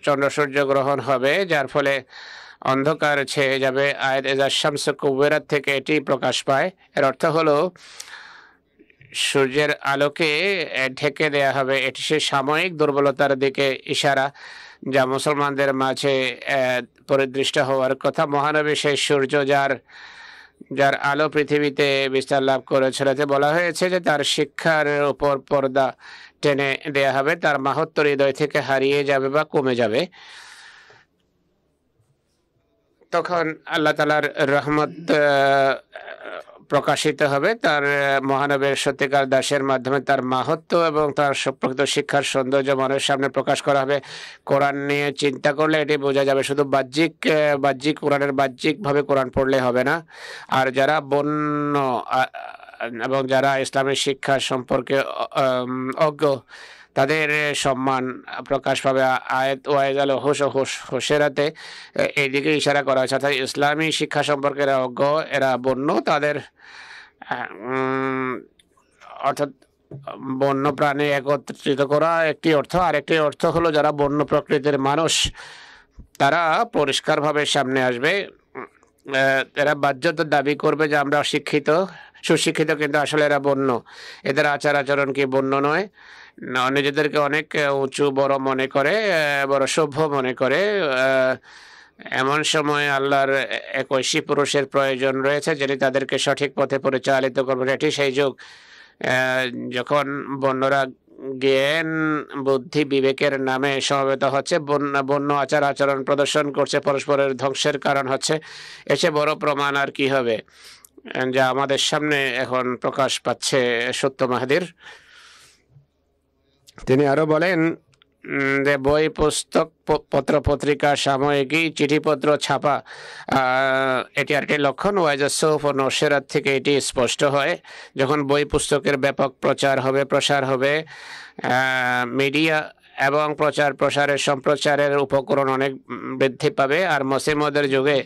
C: চন্দ্র সূর্য গ্রহণ হবে, যার ফলে অন্ধকার ছেয়ে যাবে। আয়াত এজাজ শামস কুবেরাত থেকে এটি প্রকাশ পায়। এর অর্থ হলো সূর্যের আলোকে ঢেকে দেয়া হবে। এটি সেই সাময়িক দুর্বলতার দিকে ইশারা যা মুসলমানদের মাঝে পরিদৃষ্ট হওয়ার কথা। মহানবী সেই সূর্য যার আলো পৃথিবীতে বিস্তার লাভ করেছিল। বলা হয়েছে যে তার শিক্ষার উপর পর্দা টেনে দেয়া হবে, তার মাহাত্ম্য হৃদয় থেকে হারিয়ে যাবে বা কমে যাবে। তখন আল্লাহ তাআলার রহমত প্রকাশিত হবে, তার মহানবীর সত্যিকার দাসের মাধ্যমে তার মাহাত্ম্য এবং তার প্রকৃত শিক্ষার সৌন্দর্য মানুষের সামনে প্রকাশ করা হবে। কোরআন নিয়ে চিন্তা করলে এটি বোঝা যাবে, শুধু বাহ্যিক কোরআনের বাহ্যিকভাবে কোরআন পড়লে হবে না। আর যারা বন্য এবং যারা ইসলামের শিক্ষা সম্পর্কে অজ্ঞ, তাদের সম্মান প্রকাশ পাবে। আয়াত ওয়াইজাল হোসেরাতে এইদিকে ইশারা করা হয়েছে, অর্থাৎ ইসলামী শিক্ষা সম্পর্কে এরা অজ্ঞ, এরা বন্য, তাদের অর্থাৎ বন্য প্রাণী একত্রিত করা একটি অর্থ। আরেকটি অর্থ হলো যারা বন্য প্রকৃতির মানুষ, তারা পরিষ্কারভাবে সামনে আসবে। এরা বাহ্যত দাবি করবে যে আমরা সুশিক্ষিত, কিন্তু আসলে এরা বন্য। এদের আচার আচরণ কি বন্য নয়, নিজেদেরকে অনেক উঁচু বড় মনে করে, বড় সভ্য মনে করে। এমন সময় আল্লাহর এক ঐশী পুরুষের প্রয়োজন রয়েছে, যিনি তাদেরকে সঠিক পথে পরিচালিত করবেন। এটি সেই যুগ যখন বন্যরা জ্ঞান বুদ্ধি বিবেকের নামে সমবেত হচ্ছে, বন্য আচার আচরণ প্রদর্শন করছে, পরস্পরের ধ্বংসের কারণ হচ্ছে। এসে বড় প্রমাণ আর কি হবে, যা আমাদের সামনে এখন প্রকাশ পাচ্ছে সত্য মাহাদির। তিনি আরো বলেন যে বই, পুস্তক, পত্র পত্রিকা, সাময়িকী, চিঠিপত্র ছাপা, এটি আরেকটি লক্ষণ। ওয়াইজাস সৌফ ও নশরাত থেকে এটি স্পষ্ট হয়। যখন বই পুস্তকের ব্যাপক প্রসার হবে, মিডিয়া এবং প্রসারের সম্প্রচারের উপকরণ অনেক বৃদ্ধি পাবে। আর মসিহ মউদের যুগে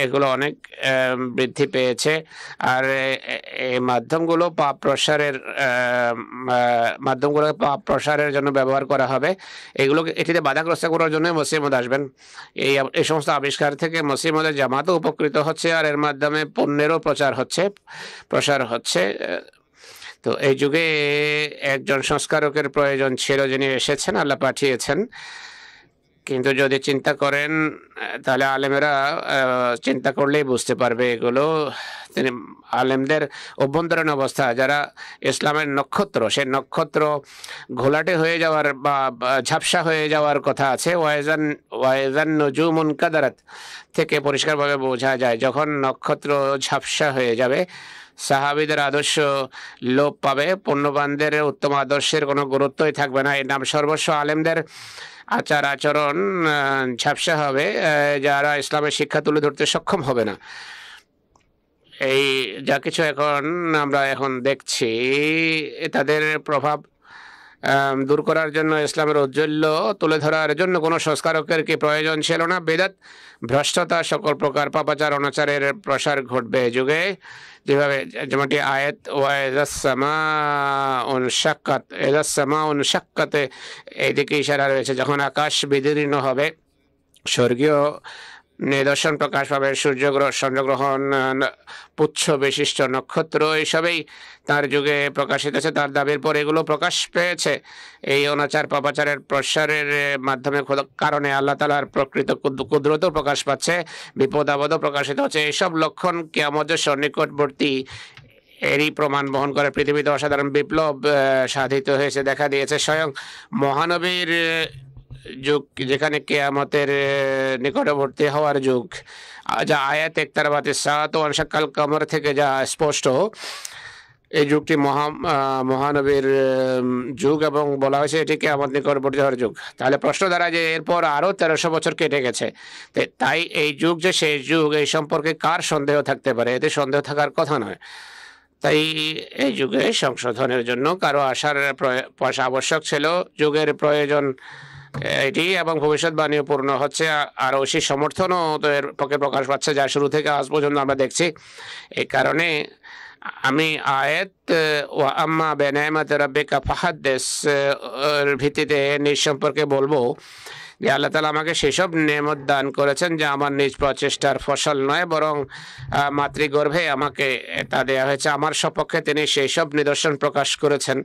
C: এগুলো অনেক বৃদ্ধি পেয়েছে। আর এই মাধ্যমগুলোকে পাপ প্রসারের জন্য ব্যবহার করা হবে। এটিতে বাধাগ্রস্ত করার জন্য মসিহ মউদ আসবেন। এই সমস্ত আবিষ্কার থেকে মসিহ মউদের জামাতও উপকৃত হচ্ছে, আর এর মাধ্যমে পণ্যেরও প্রসার হচ্ছে। তো এই যুগে একজন সংস্কারকের প্রয়োজন ছিল, যিনি এসেছেন, আল্লাহ পাঠিয়েছেন। কিন্তু যদি চিন্তা করেন তাহলে আলেমেরা চিন্তা করলেই বুঝতে পারবে এগুলো। তিনি আলেমদের অভ্যন্তরীণ অবস্থা, যারা ইসলামের নক্ষত্র, সেই নক্ষত্র ঘোলাটে হয়ে যাওয়ার বা ঝাপসা হয়ে যাওয়ার কথা আছে। ওয়াইজান নুজুমুন কাদারাত থেকে পরিষ্কারভাবে বোঝা যায়, যখন নক্ষত্র ঝাপসা হয়ে যাবে, সাহাবীদের আদর্শ লোপ পাবে, পুণ্যবানদের উত্তম আদর্শের কোনো গুরুত্বই থাকবে না। এর নাম সর্বস্ব আলেমদের আচার আচরণ ঝাপসা হবে, যারা ইসলামের শিক্ষা তুলে ধরতে সক্ষম হবে না। এই যা কিছু আমরা এখন দেখছি, তাদের প্রভাব দূর করার জন্য, ইসলামের ঔজ্জ্বল্য তুলে ধরার জন্য কোনো সংস্কারকের কি প্রয়োজন ছিল না? বেদাত, ভ্রষ্টতা, সকল প্রকার পাপাচার অনাচারের প্রসার ঘটবে যুগে। যেমনটি আয়াত ওয়াইজাস সামাউন শাক্কাতে এইদিকে ইশারা রয়েছে। যখন আকাশ বিদীর্ণ হবে, স্বর্গীয় নিদর্শন প্রকাশ পাবে, চন্দ্রগ্রহণ, পুচ্ছ বিশিষ্ট নক্ষত্র, এইসবেই তার যুগে প্রকাশিত আছে। তার দাবির পর এগুলো প্রকাশ পেয়েছে। এই অনাচার পাপাচারের প্রসারের মাধ্যমে কারণে আল্লাহ তাআলার প্রকৃত কুদরতও প্রকাশ পাচ্ছে, বিপদ আপদও প্রকাশিত হচ্ছে। এইসব লক্ষণ কিয়ামতের সন্নিকটবর্তী এরই প্রমাণ বহন করে। পৃথিবীতে অসাধারণ বিপ্লব সাধিত হয়েছে, দেখা দিয়েছে। স্বয়ং মহানবীর যুগ, যেখানে কেয়ামতের নিকটবর্তী হওয়ার যুগ, যা আয়াত একতারাবাতে সাত ও আনশাক্কাল কমর থেকে যা স্পষ্ট, এই যুগটি মহানবীর যুগ এবং বলা হয়েছে এটি কেয়ামত নিকটবর্তী হওয়ার যুগ। তাহলে প্রশ্ন দাঁড়ায় যে এরপর আরও 1300 বছর কেটে গেছে, তাই এই যুগ যে শেষ যুগ এই সম্পর্কে কার সন্দেহ থাকতে পারে? এতে সন্দেহ থাকার কথা নয়। তাই এই যুগে সংশোধনের জন্য কারো আসার আবশ্যক ছিল। যুগের প্রয়োজন এটি এবং ভবিষ্যৎবাণীও পূর্ণ হচ্ছে, আর ঐশী সমর্থনও তো এর পক্ষে প্রকাশ পাচ্ছে, যা শুরু থেকে আজ পর্যন্ত আমরা দেখছি। এই কারণে আমি আয়াত ওয়া আম্মা বিনিআমাতি রাব্বিকা ফাহাদ্দিস এর ভিত্তিতে নিজ সম্পর্কে বলবো যে আল্লাহ তাআলা আমাকে সেসব নেমত দান করেছেন যা আমার নিজ প্রচেষ্টার ফসল নয়, বরং মাতৃগর্ভে আমাকে তা দেওয়া হয়েছে। আমার সপক্ষে তিনি সেই সব নিদর্শন প্রকাশ করেছেন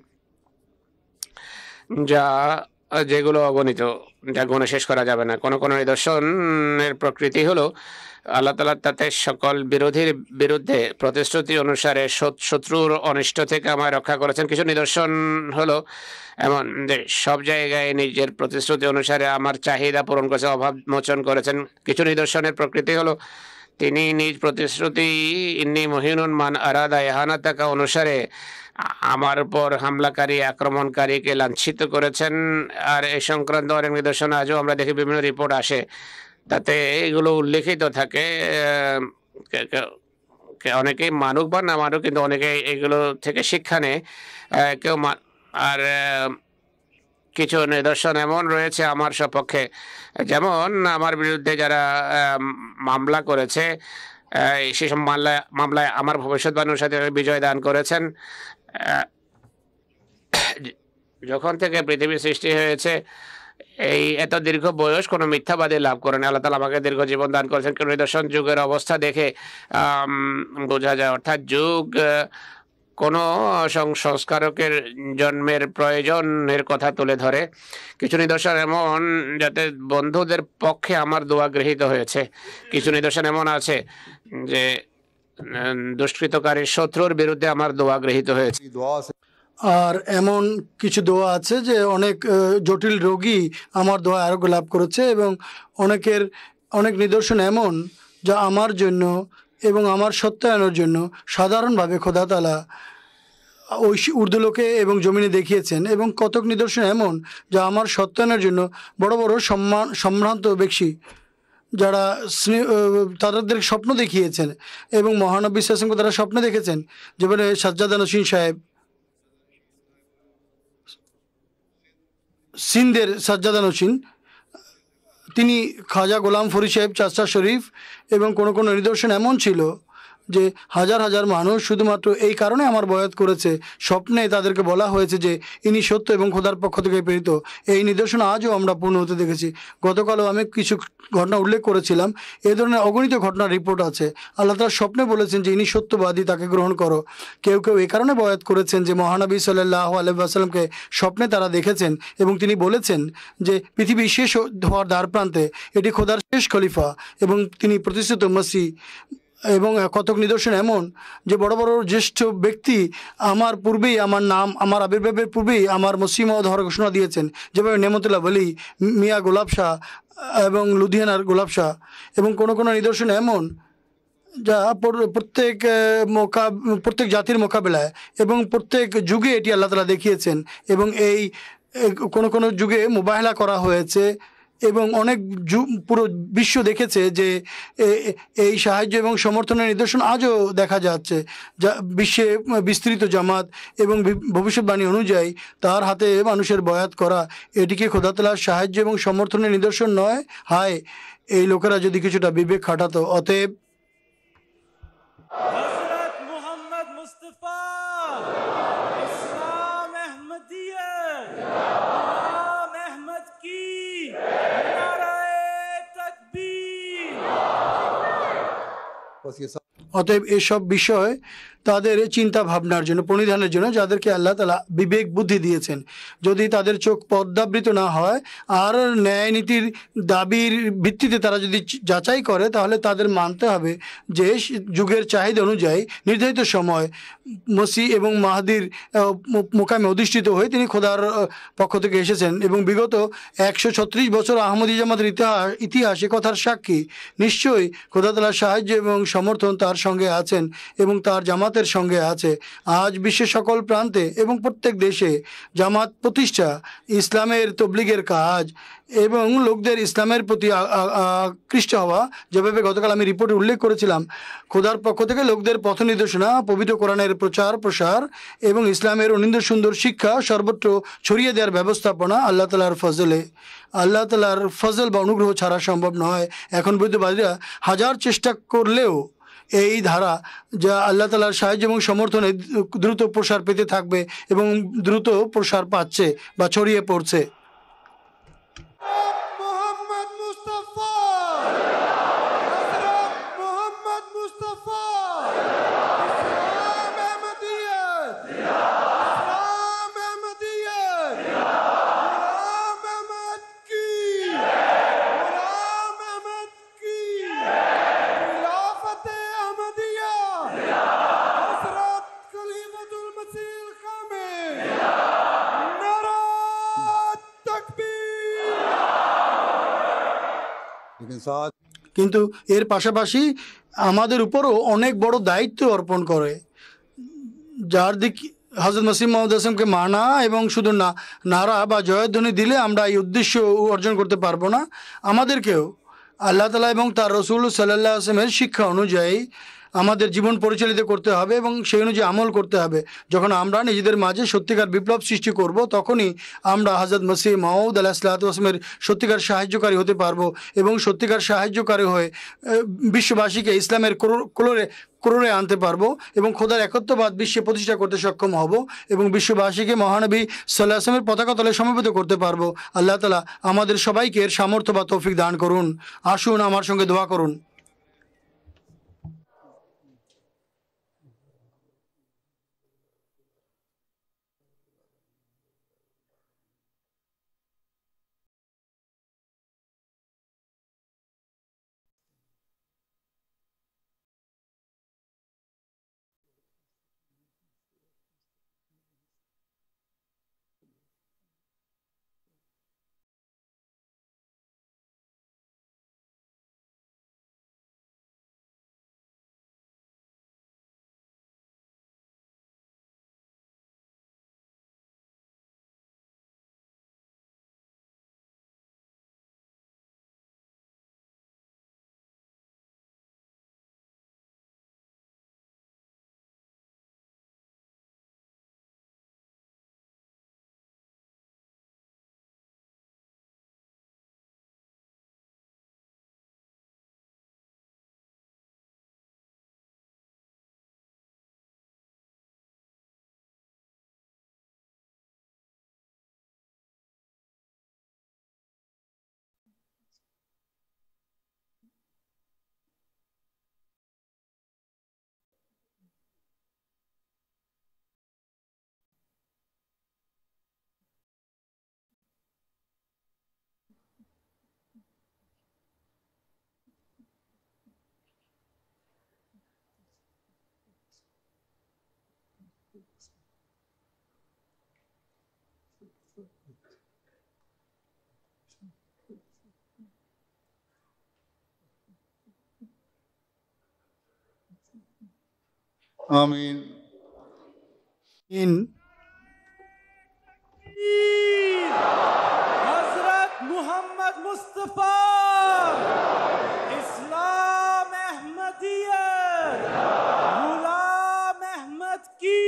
C: যেগুলো অগণিত, যা গুণে শেষ করা যাবে না। কোনো কোনো নিদর্শনের প্রকৃতি হলো আল্লাহ তাআলা তাতে সকল বিরোধীর বিরুদ্ধে প্রতিশ্রুতি অনুসারে শত্রুর অনিষ্ট থেকে আমায় রক্ষা করেছেন। কিছু নিদর্শন হলো এমন যে সব জায়গায় নিজের প্রতিশ্রুতি অনুসারে আমার চাহিদা পূরণ করেছেন, অভাব মোচন করেছেন। কিছু নিদর্শনের প্রকৃতি হলো তিনি নিজ প্রতিশ্রুতি ইন্নী মুহিনুন মান আরাদা ইহানাতাকা অনুসারে আমার উপর হামলাকারী আক্রমণকারীকে লাঞ্ছিত করেছেন। আর এই সংক্রান্ত অনেক নিদর্শন আজও আমরা দেখি, বিভিন্ন রিপোর্ট আসে, তাতে এগুলো উল্লেখিত থাকে। অনেকেই মানুক বা না মানুক, কিন্তু অনেকে এগুলো থেকে শিক্ষা নেয়। কেউ আর কিছু নিদর্শন এমন রয়েছে আমার সপক্ষে, যেমন আমার বিরুদ্ধে যারা মামলা করেছে সেসব মামলায় আমার ভবিষ্যৎবাণীর সাথে বিজয় দান করেছেন। যখন থেকে পৃথিবী সৃষ্টি হয়েছে এই এত দীর্ঘ বয়স কোনো মিথ্যাবাদী লাভ করেন। আল্লাহ তাআলা আমাকে দীর্ঘ জীবন দান করেছেন। কোনো নিদর্শন যুগের অবস্থা দেখে বোঝা যায়, অর্থাৎ যুগ কোনো সংস্কারকের জন্মের প্রয়োজনের কথা তুলে ধরে। কিছু নিদর্শন এমন যাতে বন্ধুদের পক্ষে আমার দোয়া গৃহীত হয়েছে। কিছু নিদর্শন এমন আছে যে দুষ্কৃতকারী শত্রুর বিরুদ্ধে আমার দোয়া গৃহীত হয়েছে।
A: की दुआ से
B: আর এমন কিছু দোয়া আছে যে অনেক জটিল রোগী আমার দোয়া আরোগ্য লাভ করেছে, এবং অনেক নিদর্শন এমন যা আমার জন্য এবং আমার সত্যায়নের জন্য সাধারণভাবে খোদা তাআলা ওই উর্দু লোকে এবং জমিনে দেখিয়েছেন, এবং কতক নিদর্শন এমন যা আমার সত্যায়নের জন্য বড় বড় সম্ভ্রান্ত ব্যক্তি যারা তাদের স্বপ্ন দেখিয়েছেন, এবং মহানবী সাল্লাল্লাহু আলাইহি ওয়াসাল্লামকে তারা স্বপ্নে দেখেছেন। যেমন সাজ্জাদা নসীন সাহেব, সিন্ধের সাজ্জাদা নসীন, তিনি খাজা গোলাম ফরিদ সাহেব চাচা শরীফ, এবং কোনো কোনো নিদর্শন এমন ছিল যে হাজার হাজার মানুষ শুধুমাত্র এই কারণে আমার বয়াত করেছে, স্বপ্নে তাদেরকে বলা হয়েছে যে ইনি সত্য এবং খোদার পক্ষ থেকে প্রেরিত। এই নিদর্শন আজও আমরা পূর্ণ হতে দেখেছি। গতকালও আমি কিছু ঘটনা উল্লেখ করেছিলাম। এই ধরনের অগণিত ঘটনার রিপোর্ট আছে। আল্লাহ তাআলা স্বপ্নে বলেছেন যে ইনি সত্যবাদী, তাকে গ্রহণ করো। কেউ কেউ এই কারণে বয়াত করেছেন যে মহানবী সাল্লাল্লাহু আলাইহি ওয়াসাল্লামকে স্বপ্নে তারা দেখেছেন এবং তিনি বলেছেন যে পৃথিবী শেষ হওয়ার দ্বার প্রান্তে এটি খোদার শেষ খলিফা এবং তিনি প্রতিষ্ঠিত মসিহ। এবং কতক নিদর্শন এমন যে বড় বড় জ্যেষ্ঠ ব্যক্তি আমার পূর্বেই, আমার নাম, আমার আবির্ভাবের পূর্বেই আমার মসিহ মওউদ হওয়ার ঘোষণা দিয়েছেন, যেভাবে নেমতুল্লাহ বলি, মিয়া গোলাপ শাহ এবং লুধিয়ানার গোলাপ শাহ। এবং কোনো কোনো নিদর্শন এমন যা প্রত্যেক জাতির মোকাবেলায় এবং প্রত্যেক যুগে এটি আল্লাহ তাআলা দেখিয়েছেন, এবং এই কোনো কোনো যুগে মোবাহেলা করা হয়েছে, এবং অনেক পুরো বিশ্ব দেখেছে যে এই সাহায্য এবং সমর্থনের নিদর্শন আজও দেখা যাচ্ছে। যা বিশ্বে বিস্তৃত জামাত এবং ভবিষ্যৎবাণী অনুযায়ী তার হাতে মানুষের বয়াত করা, এটিকে খোদা তাআলার সাহায্য এবং সমর্থনের নিদর্শন নয়? হায়, এই লোকেরা যদি কিছুটা বিবেক খাটাতো। অতএব
D: हजरत मोहम्मद मुस्तफा इस्लाम अहमदियत इमाम अहमद की नाराए तकबीर।
A: बस ये सब
B: অতএব এসব বিষয় তাদের চিন্তা ভাবনার জন্য, প্রণিধানের জন্য, যাদেরকে আল্লাহ তাআলা বিবেক বুদ্ধি দিয়েছেন। যদি তাদের চোখ পদ্মাবৃত না হয় আর ন্যায় নীতির দাবির ভিত্তিতে তারা যদি যাচাই করে, তাহলে তাদের মানতে হবে যে যুগের চাহিদা অনুযায়ী নির্ধারিত সময় মসিহ এবং মাহদির মোকামে অধিষ্ঠিত হয়ে তিনি খোদার পক্ষ থেকে এসেছেন। এবং বিগত 136 বছর আহমদী জামাতের ইতিহাস এ কথার সাক্ষী। নিশ্চয়ই খোদা তাআলার সাহায্য এবং সমর্থন তার সঙ্গে আছেন এবং তার জামাতের সঙ্গে আছে। আজ বিশ্বের সকল প্রান্তে এবং প্রত্যেক দেশে জামাত প্রতিষ্ঠা, ইসলামের তবলিগের কাজ এবং লোকদের ইসলামের প্রতি আকৃষ্ট হওয়া, যেভাবে গতকাল আমি রিপোর্টে উল্লেখ করেছিলাম, খোদার পক্ষ থেকে লোকদের পথ নির্দেশনা, পবিত্র কোরআনের প্রচার প্রসার এবং ইসলামের অনিন্দ্য সুন্দর শিক্ষা সর্বত্র ছড়িয়ে দেওয়ার ব্যবস্থাপনা আল্লাহ তাআলার ফজলে। আল্লাহ তাআলার ফজল বা অনুগ্রহ ছাড়া সম্ভব নয়। এখন বৈধবাদীরা হাজার চেষ্টা করলেও এই ধারা, যা আল্লাহ তাআলার সাহায্য এবং সমর্থনে দ্রুত প্রসার পেতে থাকবে এবং দ্রুত প্রসার পাচ্ছে বা ছড়িয়ে পড়ছে।
E: মোহাম্মদ মুস্তাফা, হযরত মোহাম্মদ মুস্তাফা, ইসলাম আহমদিয়ত, ইসলাম আহমদিয়ত, গোলাম আহমদ কি, গোলাম আহমদ কি, খিলাফত আহমদিয়া, হযরত খলিফাতুল মসিহ খামিস, নারা তাকবীর।
A: लेकिन साथ
B: কিন্তু এর পাশাপাশি আমাদের উপরও অনেক বড় দায়িত্ব অর্পণ করে, যার দিক হযরত মসিহ মাউদ আসলামকে মানা এবং শুধু নারা বা জয়ধ্বনি দিলে আমরা এই উদ্দেশ্য অর্জন করতে পারবো না। আমাদেরকেও আল্লাহ তাআলা এবং তার রসুল সাল্লাল্লাহু আলাইহি ওয়াসাল্লামের শিক্ষা অনুযায়ী আমাদের জীবন পরিচালিত করতে হবে এবং সেই অনুযায়ী আমল করতে হবে। যখন আমরা নিজেদের মাঝে সত্যিকার বিপ্লব সৃষ্টি করব, তখনই আমরা হযরত মসিহ মাউদ আলাইহিসসালাতু ওয়াসসালামের সত্যিকার সাহায্যকারী হতে পারবো এবং সত্যিকার সাহায্যকারী হয়ে বিশ্ববাসীকে ইসলামের ক্রোড়ে আনতে পারবো এবং খোদার একত্ববাদ বিশ্বে প্রতিষ্ঠা করতে সক্ষম হব এবং বিশ্ববাসীকে মহানবী সাল্লাল্লাহু আলাইহি ওয়াসাল্লামের পতাকা তলে সমবেত করতে পারবো। আল্লাহ তাআলা আমাদের সবাইকে এর সামর্থ্য বা তৌফিক দান করুন। আসুন আমার সঙ্গে দোয়া করুন।
A: आमीन।
D: हजरत मोहम्मद मुस्तफा, इस्लाम अहमदियत, गुलाम अहमद की,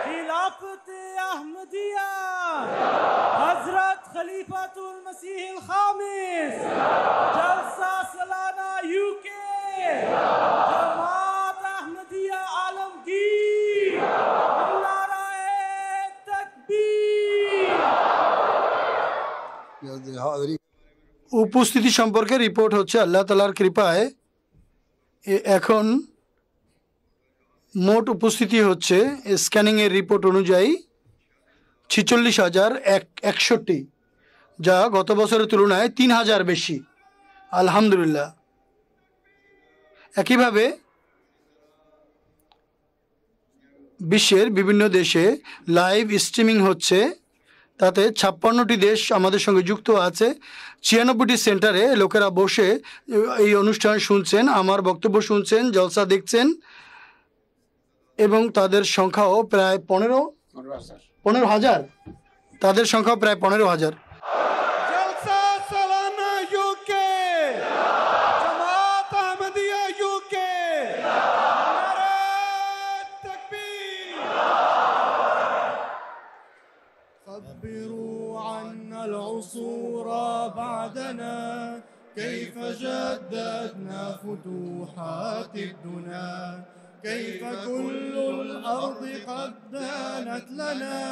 D: खिलाफत अहमदिया, हजरत खलीफातुल मसीह खामिस, जलसा सालाना यूके, जमात अहमदिया आलमगीर, नाराए तकबीर।
A: हाज़री
B: উপস্থিতি সম্পর্কে রিপোর্ট হচ্ছে, আল্লাহ তাআলার কৃপায় এখন মোট উপস্থিতি হচ্ছে স্ক্যানিংয়ের রিপোর্ট অনুযায়ী 46,161, যা গত বছরের তুলনায় 3,000 বেশি। আলহামদুলিল্লাহ। একইভাবে বিশ্বের বিভিন্ন দেশে লাইভ স্ট্রিমিং হচ্ছে, তাতে 56টি দেশ আমাদের সঙ্গে যুক্ত আছে। 96টি সেন্টারে লোকেরা বসে এই অনুষ্ঠান শুনছেন, আমার বক্তব্য শুনছেন, জলসা দেখছেন, এবং তাদের সংখ্যাও প্রায় 15,000। তাদের সংখ্যাও প্রায় 15,000।
E: जलसा सालाना यूके जमात अहमदिया यूके नारे तकबीर خبروا عنا العصور بعدنا كيف جددنا فتوحات الدنا كيف كل الأرض قد دانت لنا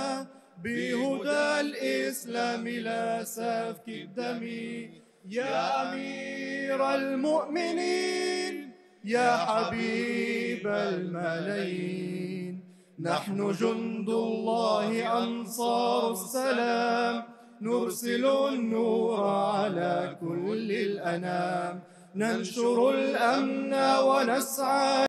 E: بهدى الإسلام لا سفك الدم يا أمير المؤمنين يا حبيب الملايين نحن جند الله أنصار السلام نرسل النور على كل الأنام ننشر الأمن ونسعى